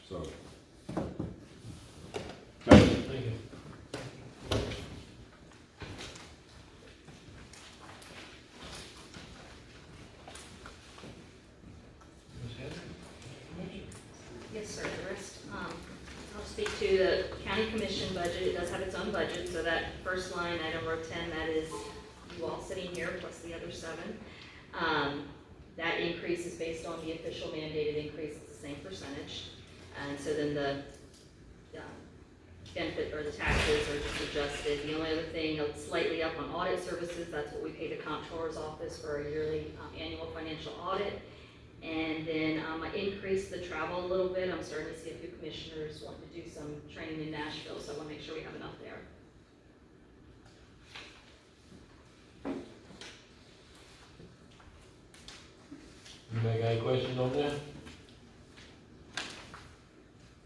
So. Thank you. Yes, sir, the rest, I'll speak to the county commission budget. It does have its own budget, so that first line, item row 10, that is you all sitting here plus the other 7. That increase is based on the official mandated increase, it's the same percentage. And so then the benefit or the taxes are just adjusted. The only other thing, it's slightly up on audit services. That's what we pay the comptroller's office for a yearly annual financial audit. And then I increased the travel a little bit. I'm starting to see a few commissioners want to do some training in Nashville, so I want to make sure we have enough there. Anybody got any questions on that?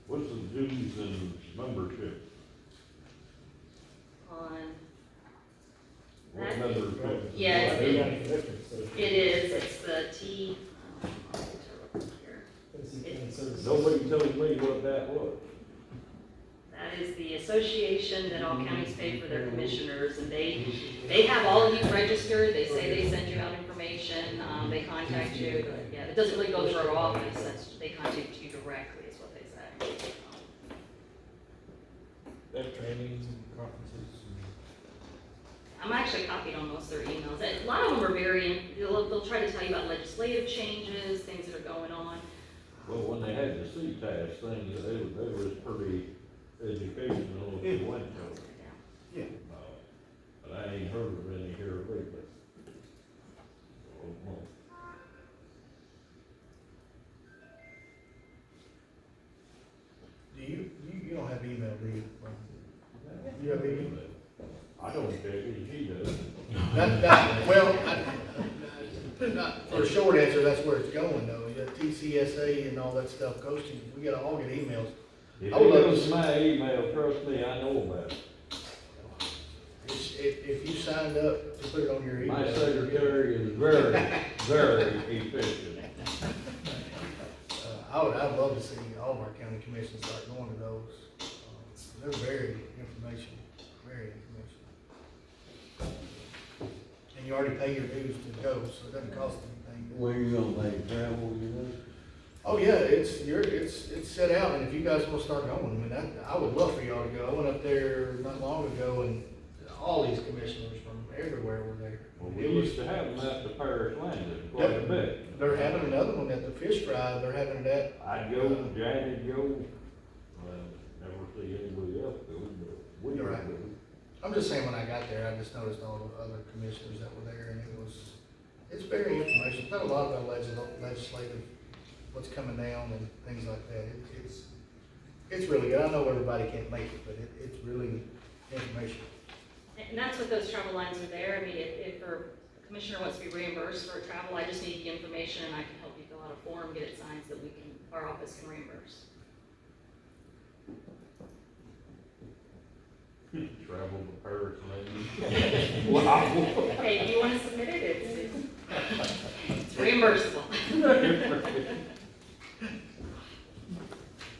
What's the dues and membership? On What that, membership? yeah, it Commissioners, so is, it's the T, here. Tennessee Services. Nobody told me what that was. That is the association that all counties pay for their commissioners, and they have all of you registered. They say they send you out information, they contact you, but yeah, it doesn't really go through our office, they contact you directly, is what they say. They have trainings and conferences I'm actually copied on most of their emails. A lot of them are they'll try to tell you about legislative changes, things that are going on. Well, when they had the CTAS thing, they was pretty educational if you went to it. Yeah. But I ain't heard of any here lately. You don't have email, do you? You have email? I don't check it, she does. For a short answer, that's where it's going though. You got TCSA and all that stuff goes to, we gotta all get emails. If I would it love goes to- to my email, trust me, I know about it. If you signed up to put it on your email. My secretary is very, very efficient. I'd love to see all of our county commissions start going to those. They're very informational. And you already pay your dues to go, so it doesn't cost anything. Where you gonna pay travel, you know? Oh, yeah, it's set out, and if you guys wanna start going, I mean, I would love for y'all to go. I went up there not long ago, and all these commissioners from everywhere were there. Well, we used to have them at the Parish Landing quite a bit. They're having another one at the fish fry, they're having it at. I'd go, Janet go, never see anybody else go, but we You're were right. go. I'm just saying, when I got there, I just noticed all the other commissioners that were there, and it's very informational. Not a lot about legislative, what's coming down and things like that. It's really good. I know everybody can't make it, but it's really informational. And that's what those travel lines are there. I mean, if for a commissioner wants to be reimbursed for travel, I just need the information and I can help you fill out a form, get it signed so that we can, our office can reimburse. Travel to Paris, maybe? Wow. Hey, if you want to submit it, it's reimbursable.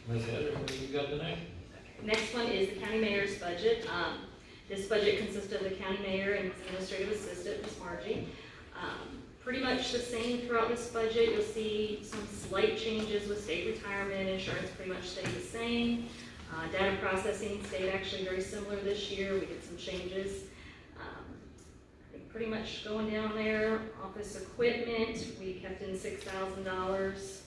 Ms. Heather, you got the name? Next one is the county mayor's budget. This budget consists of the county mayor and his administrative assistant, Ms. Margie. Pretty much the same throughout this budget. You'll see some slight changes with state retirement, insurance pretty much stayed the same. Data processing stayed actually very similar this year. We did some changes. I think pretty much going down there, office equipment, we kept in $6,000.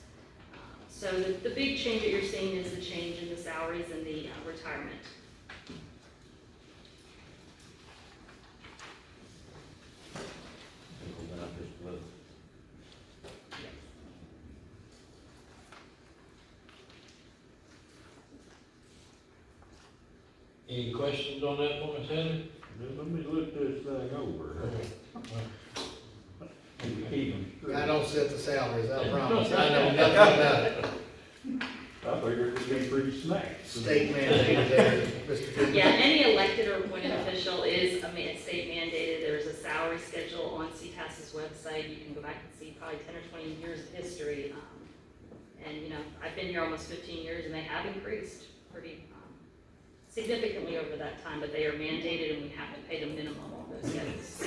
So the big change that you're seeing is the change in the salaries and the retirement. Open up this blue. Any questions on that one, Ms. Heather? Let me look this thing over. I don't set the salaries, I promise, I know nothing about it. I figured it'd be pretty snacks. State mandated there, Mr. Goodman. Yeah, any elected or appointed official is state mandated. There's a salary schedule on CTAS's website. You can go back and see probably 10 or 20 years of history. And, you know, I've been here almost 15 years and they have increased pretty significantly over that time, but they are mandated and we have to pay the minimum on those schedules.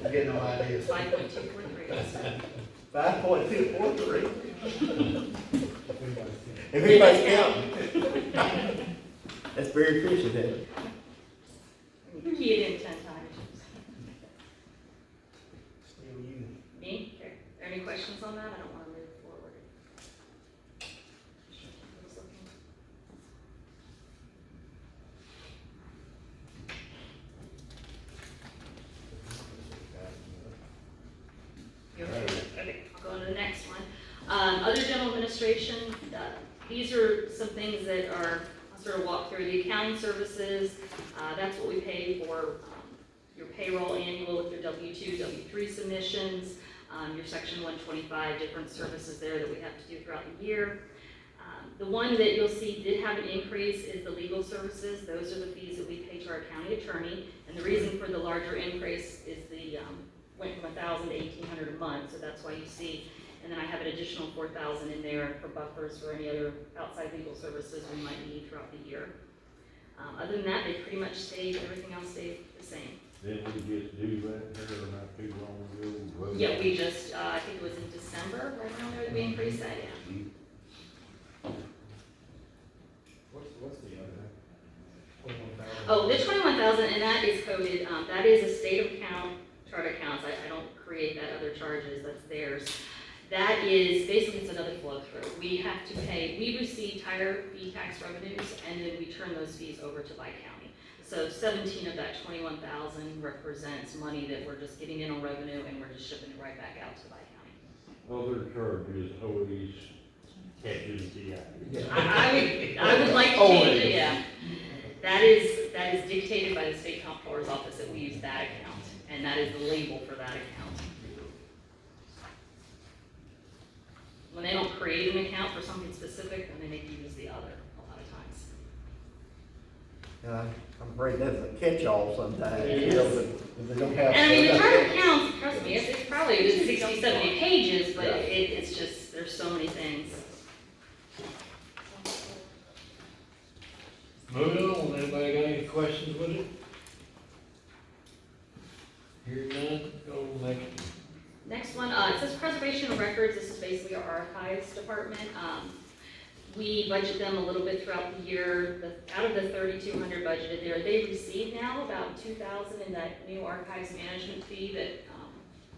You get no idea. 5.243. 5.243. If anybody's counting. That's very appreciative. Key it in 10 times. Still you. Me? Okay. Are there any questions on that? I don't want to move forward. You're okay. Okay, I'll go on to the next one. Other general administration, these are some things that are, I'll sort of walk through. The accounting services, that's what we pay for your payroll annual with your W-2, W-3 submissions, your section 125, different services there that we have to do throughout the year. The one that you'll see did have an increase is the legal services. Those are the fees that we pay to our county attorney. And the reason for the larger increase is the, went from $1,000 to $1,800 a month, so that's why you see. And then I have an additional $4,000 in there for buffers for any other outside legal services we might need throughout the year. Other than that, they pretty much stayed, everything else stayed the same. Then we get to do that here, or not too long ago. Yeah, we just, I think it was in December, right around there that we increased that, yeah. What's the other? 21,000? Oh, the 21,000, and that is coded, that is a state of account, chart accounts, I don't create that other charges, that's theirs. That is, basically it's another flow through. We have to pay, we receive tire fee tax revenues, and then we turn those fees over to Bi County. So 17 of that 21,000 represents money that we're just getting in on revenue, and we're just shipping it right back out to Bi County. Other charges, always catches the eye. I would like to change it, yeah. That is dictated by the state comptroller's office that we use that account, and that is the label for that account. When they don't create an account for something specific, then they make you use the other a lot of times. I'm afraid that's a catch-all sometimes. It you know, is. but they don't have. And I mean, the chart of accounts, trust me, it's probably a good 60, 70 pages, but it's just, there's so many things. Moving on, anybody got any questions with it? Hearing none, go next. Next one, it says preservation of records. This is basically our archives department. We budget them a little bit throughout the year. Out of the 3,200 budgeted there, they receive now about 2,000 in that new archives management fee that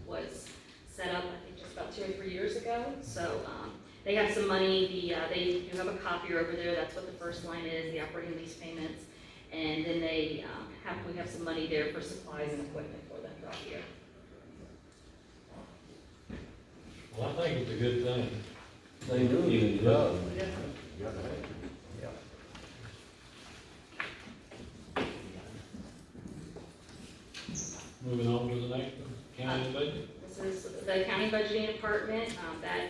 was set up, I think, just about 2 or 3 years ago. So they have some money. They do have a copier over there. That's what the first line is, the operating lease payments. And then we have some money there for supplies and equipment for them throughout the year. Well, I think it's a good thing. They do a good job. You gotta have it. Moving on to the next one, county budget. This is the county budgeting department, that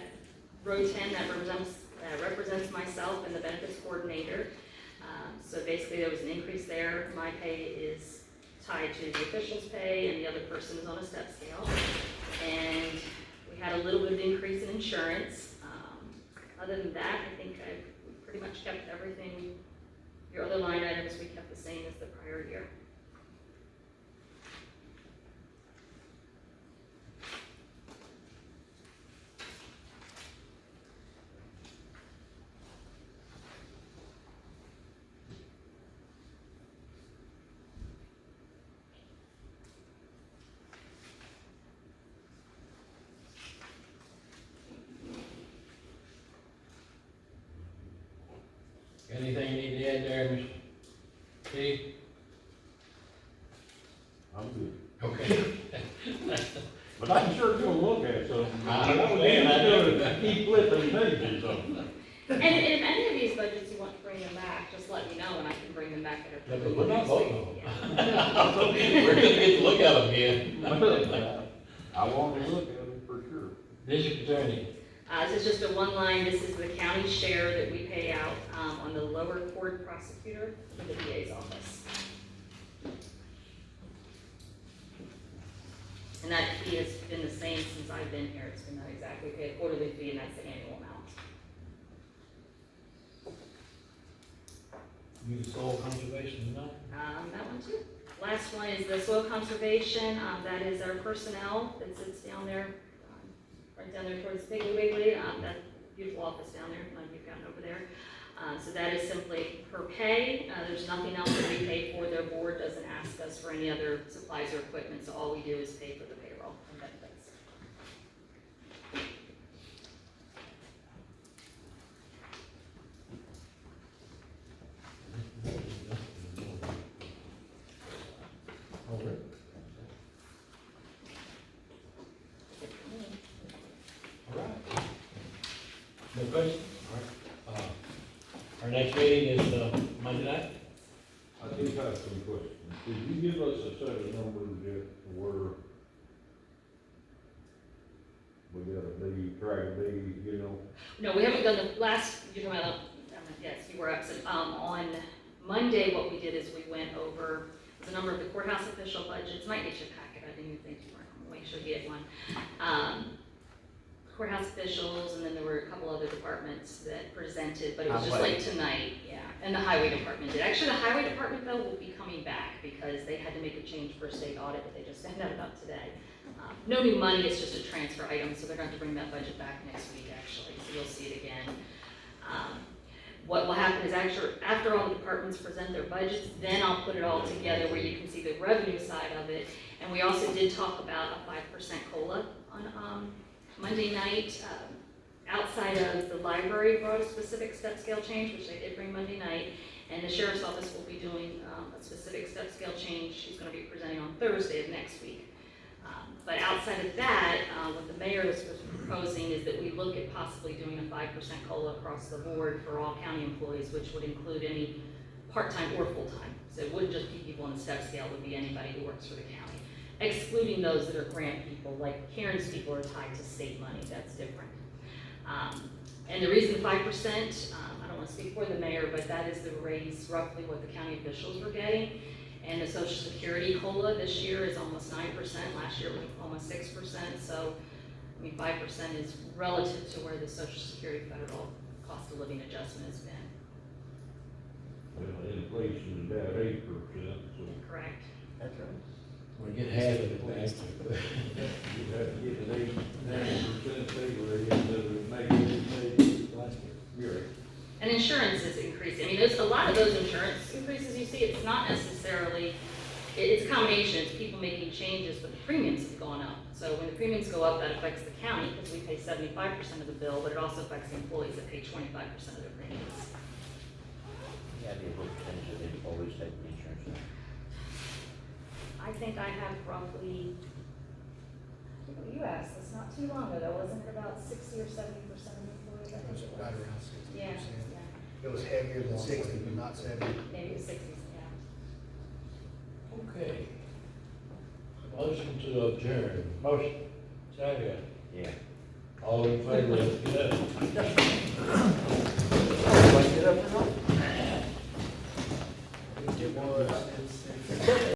row 10, that represents myself and the benefits coordinator. So basically, there was an increase there. My pay is tied to the official's pay, and the other person is on a step scale. And we had a little bit of increase in insurance. Other than that, I think I've pretty much kept everything. Your other line items, we kept the same as the prior year. Anything you need to add there, Mr. Steve? I'm good. Okay. But I can sure go look at something. I understand, I do. Keep flipping pages on. And if any of these budgets you want to bring them back, just let me know and I can bring them back at Yeah, a. but we're not voting on Yeah. We're gonna get to look at them again. I want to look at them for sure. District Attorney. This is just a one line, this is the county share that we pay out, on the lower court prosecutor in the DA's office. And that fee has been the same since I've been here, it's been that exact, we pay a quarterly fee and that's the annual amount. You soil conservation tonight? That one too. Last one is the soil conservation, that is our personnel that sits down there, right down there towards Piggly Wiggly, that beautiful office down there, like you've gotten over there. So that is simply per pay, there's nothing else that we pay for, their board doesn't ask us for any other supplies or equipment, so all we do is pay for the payroll and benefits. Okay. All right. No question? All right. Our next meeting is, Monday night? I do have some questions. Did you give us a set of numbers yet where we gotta be, try to be, you know? No, we haven't done the last, you're talking about, yes, you were absent. On Monday, what we did is we went over the number of the courthouse official budgets. Might get your packet, I didn't even think you were, I'll make sure you get one. Courthouse officials, and then there were a couple other departments that presented, but it was just like tonight, yeah. And the highway department did. Actually, the highway department though will be coming back because they had to make a change for a state audit, but they just found out about today. No new money, it's just a transfer item, so they're going to bring that budget back next week actually, so you'll see it again. What will happen is after all the departments present their budgets, then I'll put it all together where you can see the revenue side of it. And we also did talk about a 5% COLA on Monday night. Outside of the library brought a specific step scale change, which they did bring Monday night. And the sheriff's office will be doing a specific step scale change. She's going to be presenting on Thursday of next week. But outside of that, what the mayor was proposing is that we look at possibly doing a 5% COLA across the board for all county employees, which would include any part-time or full-time. So it wouldn't just be people on the step scale, it would be anybody who works for the county, excluding those that are grant people, like Karen's people are tied to state money, that's different. And the reason 5%, I don't want to speak for the mayor, but that is the raise roughly what the county officials were getting. And the Social Security COLA this year is almost 9%, last year it was almost 6%, so, I mean, 5% is relative to where the Social Security federal cost of living adjustment has been. Well, inflation is about 8%, so Correct. That's right. We get half of it back. you have to get an 8%, 9% pay raise to make it last year. And insurance is increasing. I mean, there's a lot of those insurance increases you see, it's not necessarily, it's a combination, it's people making changes, but the premiums have gone up. So when the premiums go up, that affects the county, because we pay 75% of the bill, but it also affects the employees that pay 25% of their premiums. Yeah, what percentage of the employees take the insurance now? I think I have roughly, you asked this not too long ago, wasn't it about 60 or 70% of the employees? I It was think it right was. around 60%. Yeah, yeah, It was heavier than 60, but not 70. maybe it was 60, yeah. Okay. Motion to adjourn. Motion. Second. Yeah. All in favor, let's get up. Get up or not?